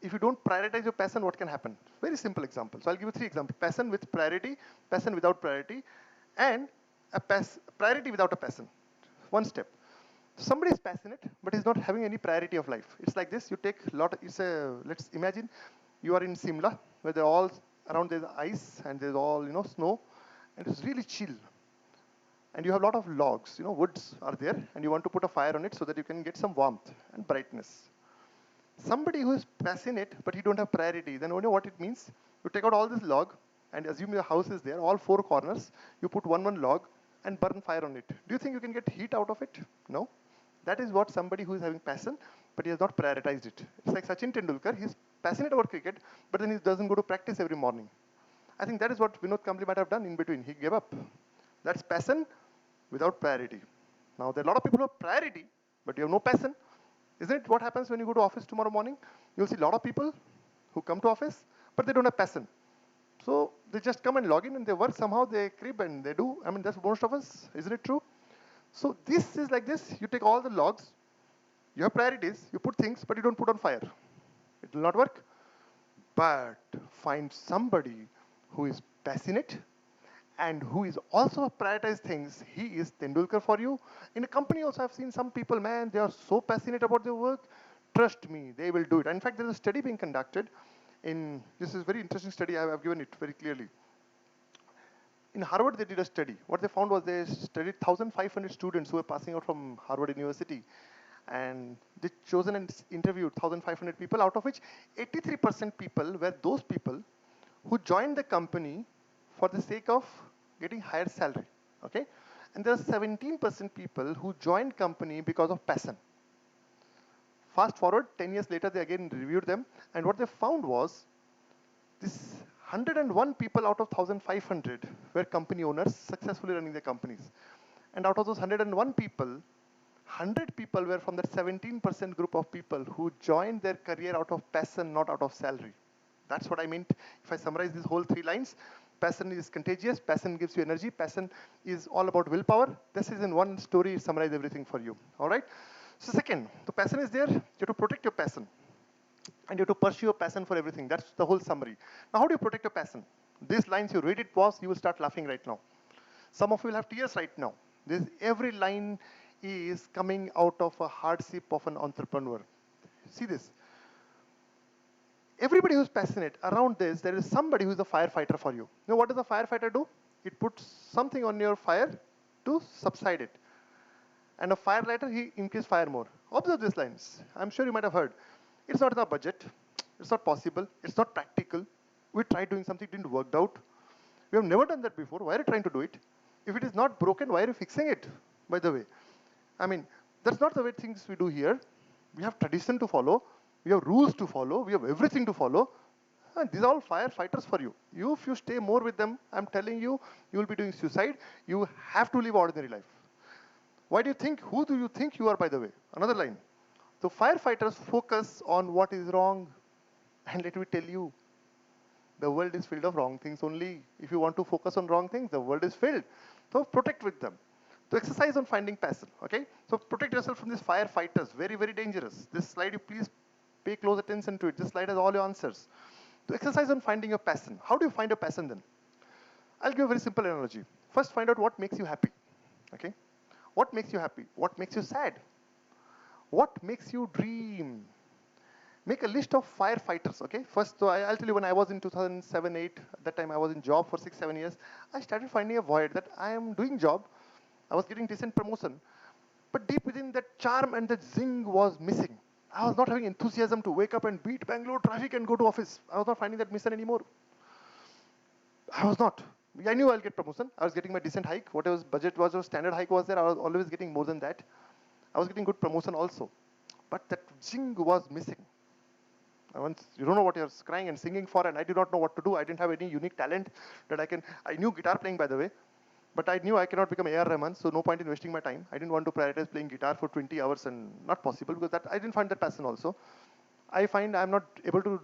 If you don't prioritize your passion, what can happen? Very simple example. So I'll give you 3 examples. Passion with priority, passion without priority, and a priority without a passion. One step. Somebody is passionate, but is not having any priority of life. It's like this. You take a lot. Let's imagine you are in Simla, where they're all around there's ice and there's all snow, and it's really chill. And you have a lot of logs, woods are there, and you want to put a fire on it so that you can get some warmth and brightness. Somebody who is passionate, but you don't have priority, then you know what it means? You take out all this log, and assume your house is there, all 4 corners, you put one log, and burn fire on it. Do you think you can get heat out of it? No. That is what somebody who is having passion, but he has not prioritized it. It's like Sachin Tendulkar, he's passionate about cricket, but then he doesn't go to practice every morning. I think that is what Vinod Kambli might have done in between. He gave up. That's passion without priority. Now, there are a lot of people who have priority, but you have no passion. Isn't it what happens when you go to office tomorrow morning? You'll see a lot of people who come to office, but they don't have passion. So they just come and log in and they work somehow, they crib and they do. I mean, that's most of us. Isn't it true? So this is like this. You take all the logs, you have priorities, you put things, but you don't put on fire. It will not work. But find somebody who is passionate, and who is also prioritize things. He is Tendulkar for you. In a company also, I've seen some people, man, they are so passionate about their work. Trust me, they will do it. In fact, there's a study being conducted this is a very interesting study. I've given it very clearly. In Harvard, they did a study. What they found was they studied 1,500 students who were passing out from Harvard University. And they chosen and interviewed 1,500 people, out of which 83% people were those people who joined the company for the sake of getting higher salary. Okay? And there are 17% people who joined company because of passion. Fast forward, 10 years later, they again reviewed them. And what they found was this 101 people out of 1,500 were company owners successfully running their companies. And out of those 101 people, 100 people were from that 17% group of people who joined their career out of passion, not out of salary. That's what I meant. If I summarize these whole three lines, passion is contagious, passion gives you energy, passion is all about willpower. This is in one story, summarize everything for you. All right? So second, the passion is there, you have to protect your passion. And you have to pursue your passion for everything. That's the whole summary. Now, how do you protect your passion? These lines, you read it pause, you will start laughing right now. Some of you will have tears right now. Every line is coming out of a hardship of an entrepreneur. See this. Everybody who's passionate around this, there is somebody who's a firefighter for you. Now, what does a firefighter do? It puts something on your fire to subside it. And a firelighter, he increases fire more. Observe these lines. I'm sure you might have heard. It's not in our budget. It's not possible. It's not practical. We tried doing something, it didn't work out. We have never done that before. Why are you trying to do it? If it is not broken, why are you fixing it, by the way? I mean, that's not the way things we do here. We have tradition to follow. We have rules to follow. We have everything to follow. And these are all firefighters for you. If you stay more with them, I'm telling you, you will be doing suicide. You have to live ordinary life. Why do you think? Who do you think you are, by the way? Another line. So firefighters focus on what is wrong. And let me tell you, the world is filled of wrong things only. If you want to focus on wrong things, the world is filled. So protect with them. So exercise on finding passion, okay? So protect yourself from these firefighters, very, very dangerous. This slide, you please pay close attention to it. This slide has all your answers. So exercise on finding your passion. How do you find your passion then? I'll give a very simple analogy. First, find out what makes you happy, okay? What makes you happy? What makes you sad? What makes you dream? Make a list of firefighters, okay? First, so I'll tell you, when I was in 2007, 8, at that time I was in job for 6, 7 years, I started finding a void that I am doing job, I was getting decent promotion, but deep within that charm and that zing was missing. I was not having enthusiasm to wake up and beat Bangalore traffic and go to office. I was not finding that mission anymore. I was not. I knew I'll get promotion. I was getting my decent hike. Whatever budget was or standard hike was there, I was always getting more than that. I was getting good promotion also. But that zing was missing. Once you don't know what you're crying and singing for, and I did not know what to do. I didn't have any unique talent that I can. I knew guitar playing, by the way, but I knew I cannot become A.R. Rahman, so no point in wasting my time. I didn't want to prioritize playing guitar for 20 hours, and not possible because that I didn't find that passion also. I find I'm not able to,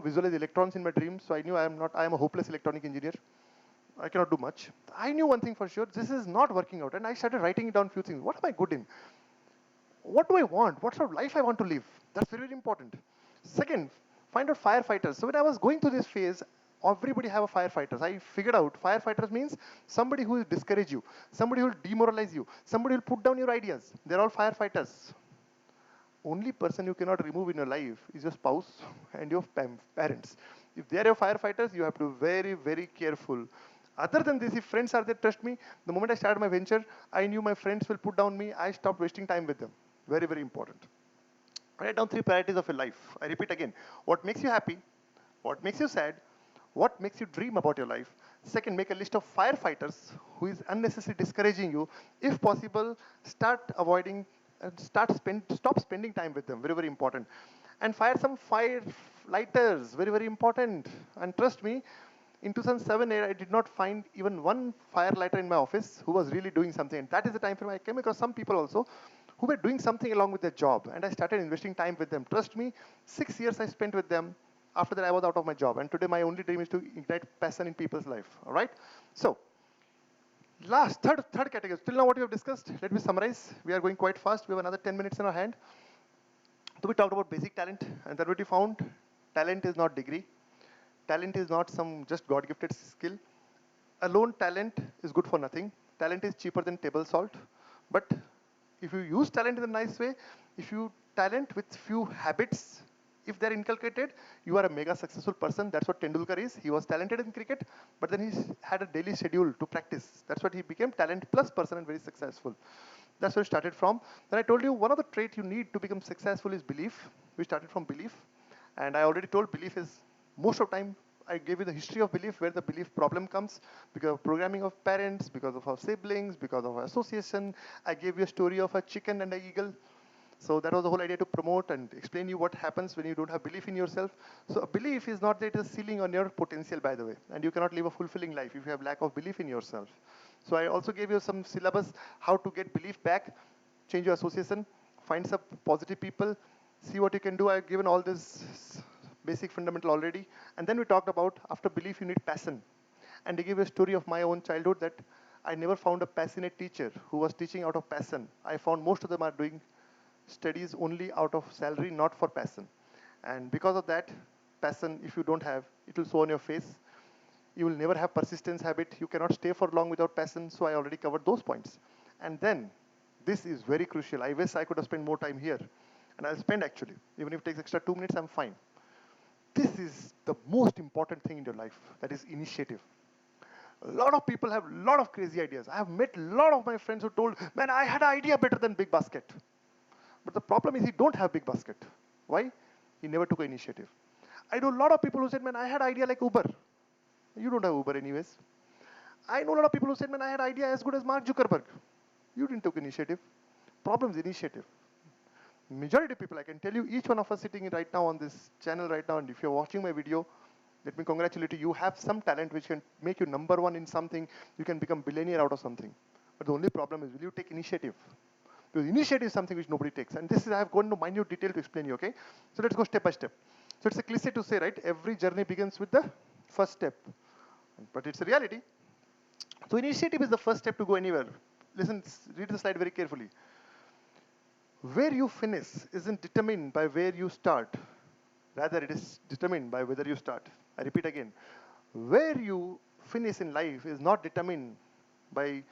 visualize electrons in my dreams, so I knew I am a hopeless electronic engineer. I cannot do much. I knew one thing for sure: this is not working out, and I started writing down few things. What am I good in? What do I want? What sort of life I want to live? That's very, very important. Second, find out firefighters. So when I was going through this phase, everybody have a firefighters. I figured out firefighters means somebody who will discourage you, somebody who will demoralize you, somebody who will put down your ideas. They're all firefighters. Only person you cannot remove in your life is your spouse and your parents. If they are your firefighters, you have to be very, very careful. Other than this, if friends are there, trust me, the moment I started my venture, I knew my friends will put down me. I stopped wasting time with them. Very, very important. Write down 3 priorities of your life. I repeat again. What makes you happy? What makes you sad? What makes you dream about your life? Second, make a list of firefighters who is unnecessarily discouraging you. If possible, start avoiding and stop spending time with them. Very, very important. And fire some fire lighters. Very, very important. And trust me, in 2007, I did not find even one fire lighter in my office who was really doing something. And that is the time frame I came across some people also who were doing something along with their job. And I started investing time with them. Trust me, 6 years I spent with them. After that, I was out of my job. And today, my only dream is to ignite passion in people's life. All right? So, third category. Till now, what we have discussed, let me summarize. We are going quite fast. We have another 10 minutes in our hand. So, we talked about basic talent. And that what we found, talent is not degree. talent is not some just God-gifted skill. Alone talent is good for nothing. Talent is cheaper than table salt. But if you use talent in a nice way, if you talent with few habits, if they're inculcated, you are a mega successful person. That's what Tendulkar is. He was talented in cricket, but then he had a daily schedule to practice. That's what he became talent plus person and very successful. That's where it started from. Then I told you one of the traits you need to become successful is belief. We started from belief. And I already told belief is most of the time I gave you the history of belief, where the belief problem comes because of programming of parents, because of our siblings, because of our association. I gave you a story of a chicken and an eagle. So that was the whole idea, to promote and explain you what happens when you don't have belief in yourself. So a belief is not that it is ceiling on your potential, by the way. And you cannot live a fulfilling life if you have lack of belief in yourself. So I also gave you some syllabus, how to get belief back, change your association, find some positive people, see what you can do. I've given all this basic fundamental already. And then we talked about, after belief, you need passion. And I give a story of my own childhood that I never found a passionate teacher who was teaching out of passion. I found most of them are doing studies only out of salary, not for passion. And because of that, passion, if you don't have, it will show on your face. You will never have persistence habit. You cannot stay for long without passion. So I already covered those points. And then, this is very crucial. I wish I could have spent more time here. And I'll spend actually. Even if it takes extra 2 minutes, I'm fine. This is the most important thing in your life. That is initiative. A lot of people have a lot of crazy ideas. I have met a lot of my friends who told, man, I had an idea better than Big Basket. But the problem is he don't have Big Basket. Why? He never took an initiative. I know a lot of people who said, man, I had an idea like Uber. You don't have Uber anyways. I know a lot of people who said, man, I had an idea as good as Mark Zuckerberg. You didn't take initiative. Problem is initiative. Majority of people, I can tell you, each one of us sitting right now on this channel right now, and if you're watching my video, let me congratulate you. You have some talent which can make you number one in something. You can become billionaire out of something. But the only problem is, will you take initiative? Because initiative is something which nobody takes. And this is, I have gone into minute detail to explain you, okay? So let's go step by step. So it's a cliche to say, right? Every journey begins with the first step. But it's a reality. So initiative is the first step to go anywhere. Listen, read the slide very carefully. Where you finish isn't determined by where you start. Rather, it is determined by whether you start. I repeat again. Where you finish in life is not determined by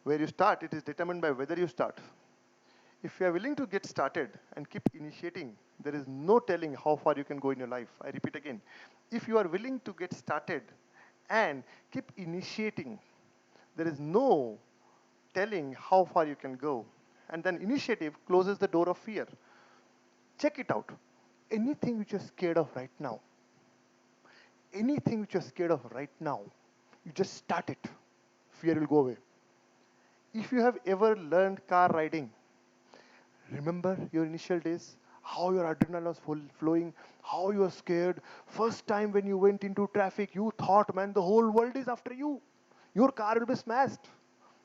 where you start. It is determined by whether you start. If you are willing to get started and keep initiating, there is no telling how far you can go in your life. I repeat again. If you are willing to get started and keep initiating, there is no telling how far you can go. And then initiative closes the door of fear. Check it out. Anything which you're scared of right now, anything which you're scared of right now, you just start it. Fear will go away. If you have ever learned car riding, remember your initial days, how your adrenaline was flowing, how you were scared. First time when you went into traffic, you thought, man, the whole world is after you. Your car will be smashed.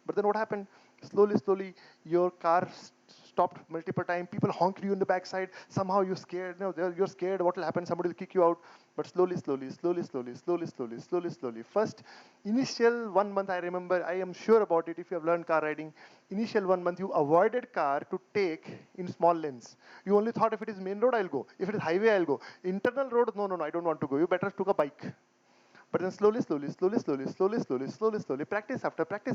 But then what happened? Slowly, your car stopped multiple times. People honked you in the backside. Somehow you're scared. No, you're scared. What will happen? Somebody will kick you out. But slowly. First, initial 1 month, I remember, I am sure about it if you have learned car riding. Initial 1 month, you avoided car to take in small lanes. You only thought if it is main road, I'll go. If it is highway, I'll go. Internal road, no, I don't want to go. You better took a bike. But then slowly, practice after practice.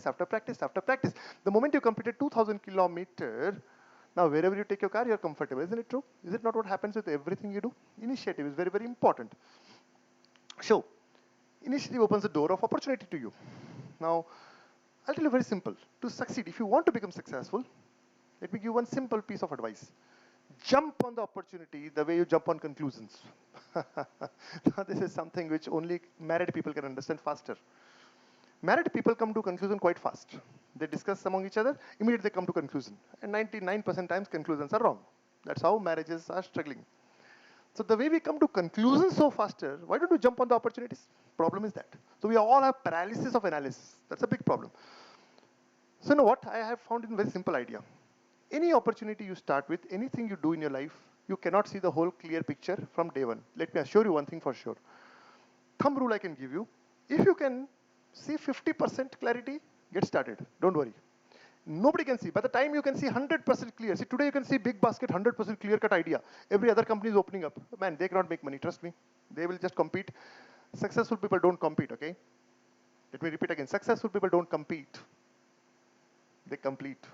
The moment you completed 2,000 kilometers, now wherever you take your car, you're comfortable. Isn't it true? Is it not what happens with everything you do? Initiative is very, very important. So, initiative opens the door of opportunity to you. Now, I'll tell you very simple. To succeed, if you want to become successful, let me give one simple piece of advice. Jump on the opportunity the way you jump on conclusions. Now, this is something which only married people can understand faster. Married people come to conclusion quite fast. They discuss among each other, immediately they come to conclusion. And 99% times conclusions are wrong. That's how marriages are struggling. So the way we come to conclusions so faster, why don't we jump on the opportunities? Problem is that. So we all have paralysis of analysis. That's a big problem. So you know what? I have found a very simple idea. Any opportunity you start with, anything you do in your life, you cannot see the whole clear picture from day one. Let me assure you one thing for sure. Thumb rule I can give you. If you can see 50% clarity, get started. Don't worry. Nobody can see. By the time you can see 100% clear, see today you can see Big Basket, 100% clear-cut idea. Every other company is opening up. Man, they cannot make money, trust me. They will just compete. Successful people don't compete, okay? Let me repeat again. Successful people don't compete. They complete.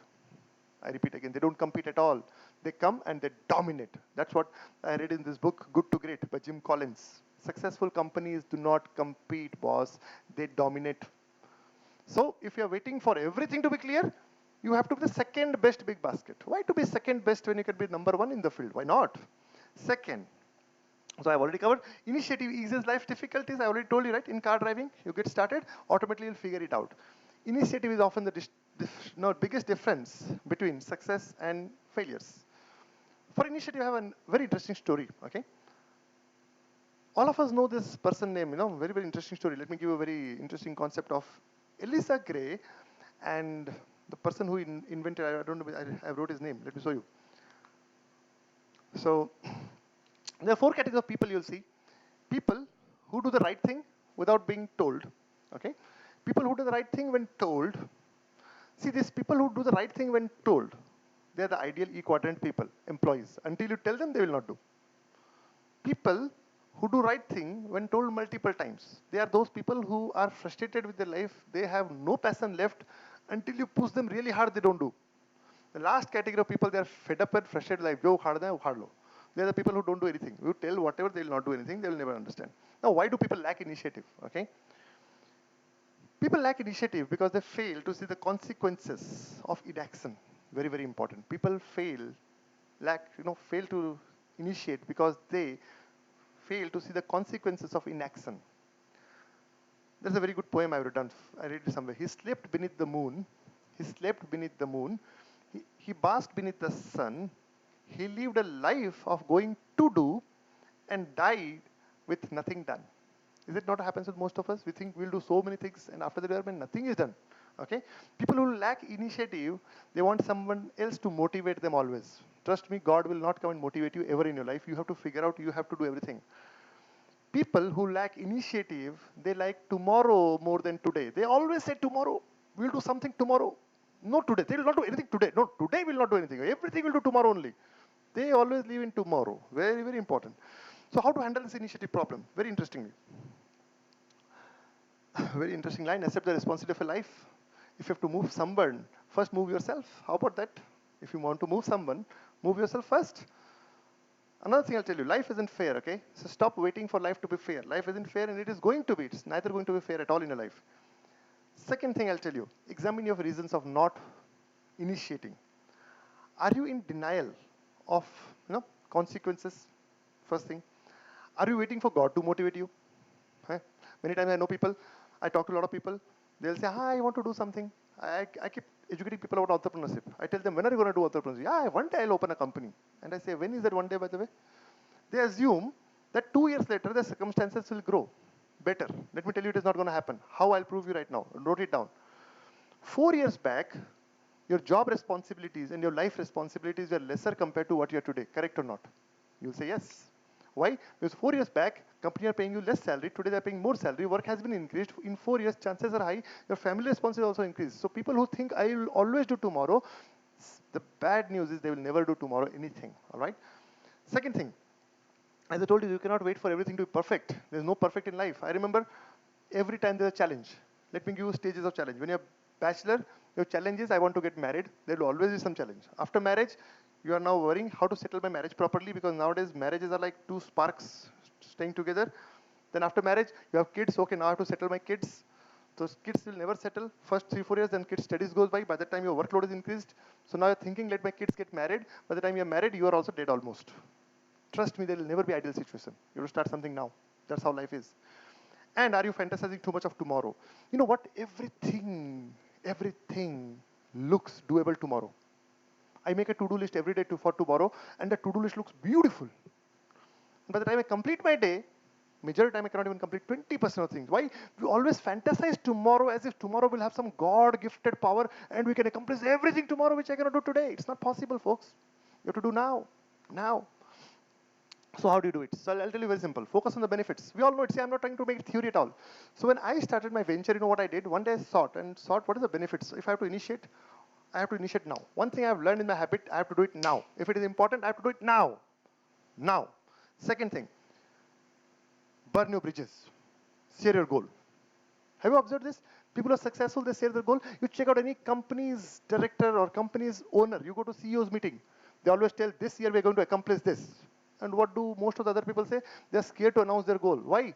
I repeat again, they don't compete at all. They come and they dominate. That's what I read in this book, Good to Great by Jim Collins. Successful companies do not compete, boss. They dominate. So if you're waiting for everything to be clear, you have to be the second best big basket. Why to be second best when you can be number one in the field? Why not? Second, so I've already covered. Initiative eases life difficulties. I already told you, right? In car driving, you get started, automatically you'll figure it out. Initiative is often the biggest difference between success and failures. For initiative, I have a very interesting story, okay? All of us know this person name, very, very interesting story. Let me give you a very interesting concept of Eliza Gray and the person who invented, I don't know, I wrote his name. Let me show you. So there are four categories of people you'll see. People who do the right thing without being told, okay? People who do the right thing when told. See, these people who do the right thing when told, they're the ideal E-quadrant people, employees. Until you tell them, they will not do. People who do right thing when told multiple times. They are those people who are frustrated with their life. They have no passion left. Until you push them really hard, they don't do. The last category of people, they are fed up and frustrated life. Jo ukhad dein, ukhad lo. They are the people who don't do anything. You tell whatever, they will not do anything. They will never understand. Now, why do people lack initiative? Okay. People lack initiative because they fail to see the consequences of inaction. Very, very important. People fail to initiate because they fail to see the consequences of inaction. There's a very good poem I've written. I read it somewhere. He slept beneath the moon. He slept beneath the moon. He basked beneath the sun. He lived a life of going to do and died with nothing done. Is it not happens with most of us? We think we'll do so many things and after the development, nothing is done. Okay? People who lack initiative, they want someone else to motivate them always. Trust me, God will not come and motivate you ever in your life. You have to figure out, you have to do everything. People who lack initiative, they like tomorrow more than today. They always say tomorrow. We'll do something tomorrow. No today. They will not do anything today. No, today will not do anything. Everything will do tomorrow only. They always live in tomorrow. Very, very important. So how to handle this initiative problem? Very interestingly. Very interesting line. Accept the responsibility of a life. If you have to move someone, first move yourself. How about that? If you want to move someone, move yourself first. Another thing I'll tell you, life isn't fair, okay? So stop waiting for life to be fair. Life isn't fair and it is going to be. It's neither going to be fair at all in your life. Second thing I'll tell you, examine your reasons of not initiating. Are you in denial of consequences? First thing. Are you waiting for God to motivate you? Huh? Many times I know people, I talk to a lot of people, they'll say, I want to do something. I keep educating people about entrepreneurship. I tell them, when are you going to do entrepreneurship? Yeah, one day I'll open a company. And I say, when is that one day, by the way? They assume that 2 years later, the circumstances will grow better. Let me tell you, it is not going to happen. How I'll prove you right now. Note it down. 4 years back, your job responsibilities and your life responsibilities were lesser compared to what you are today. Correct or not? You'll say yes. Why? Because 4 years back, company are paying you less salary. Today they're paying more salary. Work has been increased. In 4 years, chances are high. Your family responsibility also increased. So people who think I will always do tomorrow, the bad news is they will never do tomorrow anything. All right. Second thing, as I told you, you cannot wait for everything to be perfect. There's no perfect in life. I remember every time there's a challenge. Let me give you stages of challenge. When you're a bachelor, your challenge is I want to get married. There will always be some challenge. After marriage, you are now worrying how to settle my marriage properly because nowadays marriages are like two sparks staying together. Then after marriage, you have kids. Okay, now I have to settle my kids. Those kids will never settle. First 3-4 years, then kids studies goes by. By the time your workload is increased, so now you're thinking, let my kids get married. By the time you're married, you are also dead almost. Trust me, there will never be ideal situation. You have to start something now. That's how life is. And are you fantasizing too much of tomorrow? You know what? Everything looks doable tomorrow. I make a to-do list every day for tomorrow, and the to-do list looks beautiful. And by the time I complete my day, majority time I cannot even complete 20% of things. Why? We always fantasize tomorrow as if tomorrow will have some God-gifted power and we can accomplish everything tomorrow which I cannot do today. It's not possible, folks. You have to do now. Now. So how do you do it? So I'll tell you very simple. Focus on the benefits. We all know it. See, I'm not trying to make it theory at all. So when I started my venture, you know what I did? One day I thought what are the benefits? If I have to initiate, I have to initiate now. One thing I've learned in my habit, I have to do it now. If it is important, I have to do it now. Now. Second thing, burn your bridges. Share your goal. Have you observed this? People are successful, they share their goal. You check out any company's director or company's owner, you go to CEO's meeting. They always tell, this year we're going to accomplish this. And what do most of the other people say? They're scared to announce their goal. Why?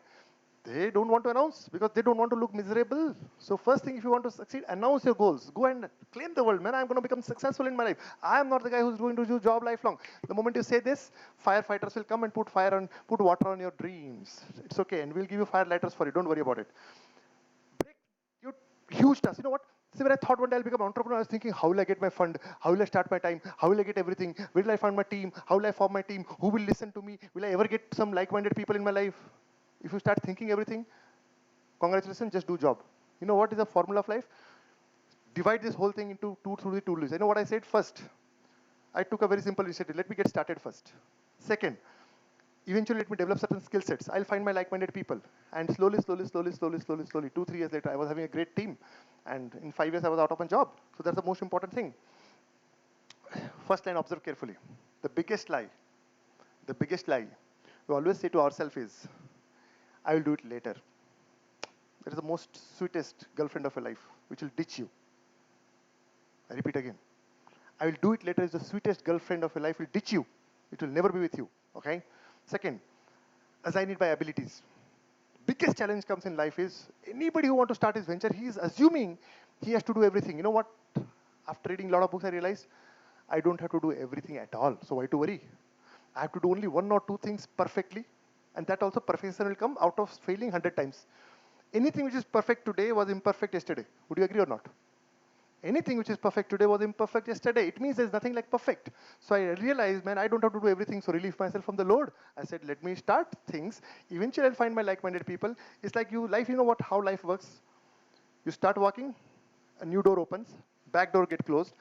They don't want to announce because they don't want to look miserable. So first thing, if you want to succeed, announce your goals. Go and claim the world. Man, I'm going to become successful in my life. I am not the guy who's going to do job lifelong. The moment you say this, firefighters will come and put water on your dreams. It's okay, and we'll give you fire lighters for you. Don't worry about it. Break your huge task. You know what? See, when I thought one day I'll become an entrepreneur, I was thinking, how will I get my fund? How will I start my time? How will I get everything? Where will I find my team? How will I form my team? Who will listen to me? Will I ever get some like-minded people in my life? If you start thinking everything, congratulations, just do job. You know what is the formula of life? Divide this whole thing into two through the two list. You know what I said? First, I took a very simple initiative. Let me get started first. Second, eventually let me develop certain skill sets. I'll find my like-minded people. And slowly, 2, 3 years later, I was having a great team. And in 5 years, I was out of a job. So that's the most important thing. First line, observe carefully. The biggest lie we always say to ourselves is, I will do it later. That is the most sweetest girlfriend of your life, which will ditch you. I repeat again. I will do it later is the sweetest girlfriend of your life, will ditch you. It will never be with you. Okay? Second, assign it by abilities. Biggest challenge comes in life is anybody who wants to start his venture, he is assuming he has to do everything. You know what? After reading a lot of books, I realized I don't have to do everything at all. So why to worry? I have to do only 1 or 2 things perfectly, and that also perfection will come out of failing 100 times. Anything which is perfect today was imperfect yesterday. Would you agree or not? Anything which is perfect today was imperfect yesterday. It means there's nothing like perfect. So I realized, man, I don't have to do everything, so relieve myself from the load. I said, let me start things. Eventually, I'll find my like-minded people. It's like life, you know what, how life works. You start walking, a new door opens, back door get closed.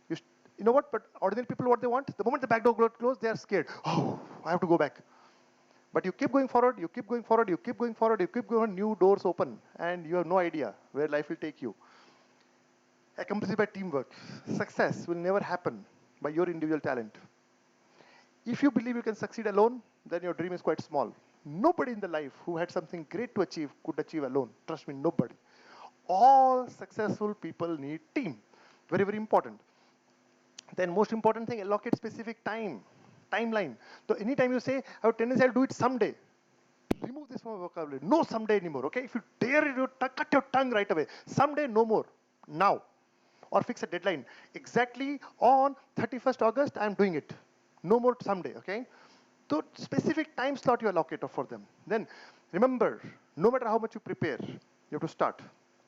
You know what, but ordinary people, what they want, the moment the back door got closed, they are scared. Oh, I have to go back. But you keep going forward, you keep going forward, you keep going forward, you keep going, new doors open, and you have no idea where life will take you. Accomplished by teamwork. Success will never happen by your individual talent. If you believe you can succeed alone, then your dream is quite small. Nobody in the life who had something great to achieve could achieve alone. Trust me, nobody. All successful people need team. Very, very important. Then most important thing, allocate specific timeline. So anytime you say, I have tendency, I'll do it someday. Remove this from your vocabulary. No someday anymore, okay? If you dare, you cut your tongue right away. Someday, no more. Now. Or fix a deadline. Exactly on 31st August, I'm doing it. No more someday, okay? So specific time slot you allocate for them. Then remember, no matter how much you prepare, you have to start.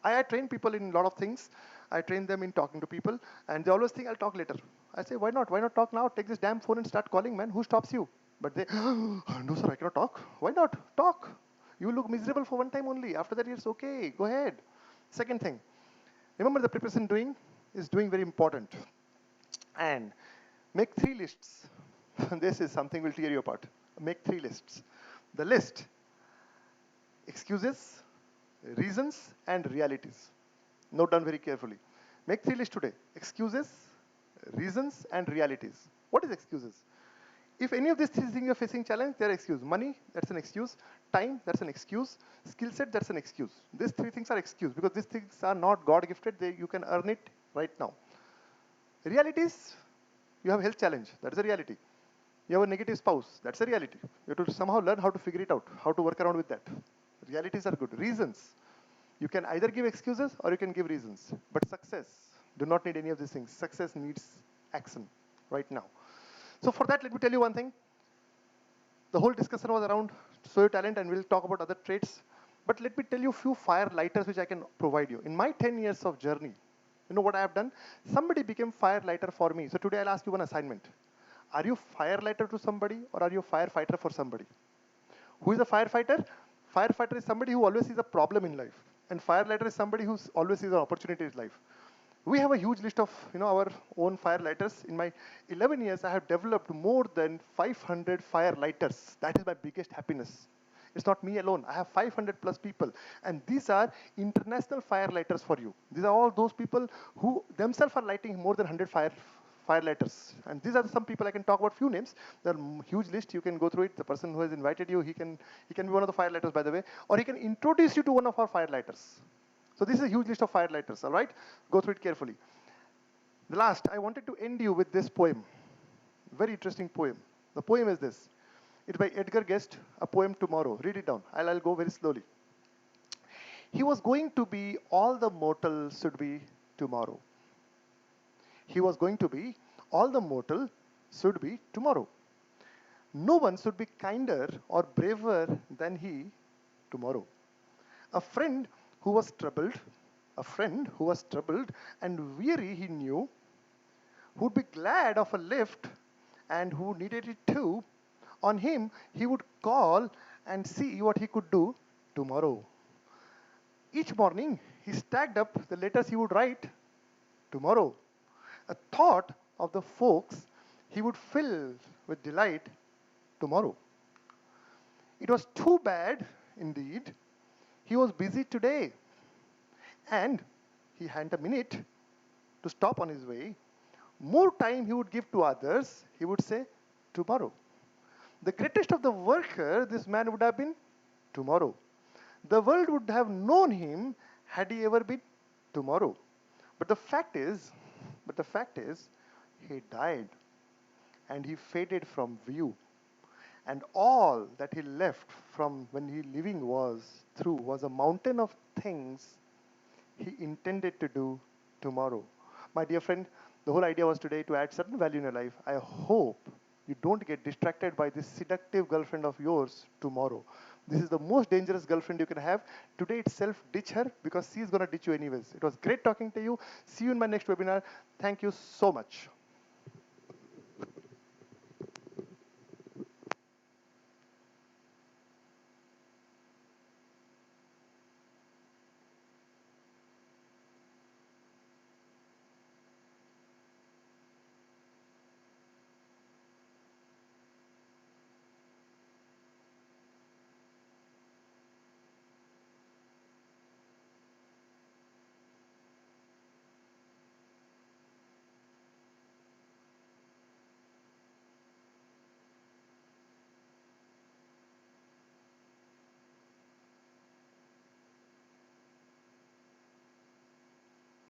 I train people in a lot of things. I train them in talking to people, and they always think I'll talk later. I say, why not? Why not talk now? Take this damn phone and start calling, man. Who stops you? But they, no, sir, I cannot talk. Why not? Talk. You look miserable for one time only. After that, it's okay. Go ahead. Second thing, remember the preparation is doing very important. And make 3 lists. This is something will tear you apart. Make 3 lists. The list, excuses, reasons, and realities. Note down very carefully. Make 3 lists today. Excuses, reasons, and realities. What is excuses? If any of these things you're facing challenge, they're excuse. Money, that's an excuse. Time, that's an excuse. Skill set, that's an excuse. These 3 things are excuse because these things are not God gifted. You can earn it right now. Realities, you have health challenge. That is a reality. You have a negative spouse. That's a reality. You have to somehow learn how to figure it out, how to work around with that. Realities are good. Reasons, you can either give excuses or you can give reasons. But success do not need any of these things. Success needs action right now. So for that, let me tell you one thing. The whole discussion was around show your talent, and we'll talk about other traits. But let me tell you a few fire lighters which I can provide you. In my 10 years of journey, you know what I have done? Somebody became fire lighter for me. So today I'll ask you one assignment. Are you fire lighter to somebody, or are you a firefighter for somebody? Who is a firefighter? Firefighter is somebody who always sees a problem in life. And firelighter is somebody who always sees an opportunity in life. We have a huge list of our own firelighters. In my 11 years, I have developed more than 500 firelighters. That is my biggest happiness. It's not me alone. I have 500 plus people. And these are international firelighters for you. These are all those people who themselves are lighting more than 100 fire letters. And these are some people I can talk about few names. There are huge list. You can go through it. The person who has invited you, he can be one of the fire lighters, by the way, or he can introduce you to one of our fire lighters. So this is a huge list of fire lighters. All right, go through it carefully. The last, I wanted to end you with this poem. Very interesting poem. The poem is this. It's by Edgar Guest, a poem tomorrow. Read it down. I'll go very slowly. He was going to be all the mortal should be tomorrow. He was going to be all the mortal should be tomorrow. No one should be kinder or braver than he tomorrow. A friend who was troubled, a friend who was troubled and weary, he knew, who'd be glad of a lift and who needed it too, on him he would call and see what he could do tomorrow. Each morning he stacked up the letters he would write tomorrow. A thought of the folks he would fill with delight tomorrow. It was too bad, indeed. He was busy today, and he hadn't a minute to stop on his way. More time he would give to others, he would say, tomorrow. The greatest of the worker, this man would have been tomorrow. The world would have known him had he ever been tomorrow. But the fact is, but the fact is, he died and he faded from view. And all that he left from when he living was through was a mountain of things he intended to do tomorrow. My dear friend, the whole idea was today to add certain value in your life. I hope you don't get distracted by this seductive girlfriend of yours tomorrow. This is the most dangerous girlfriend you can have. Today itself, ditch her because she is going to ditch you anyways. It was great talking to you. See you in my next webinar. Thank you so much.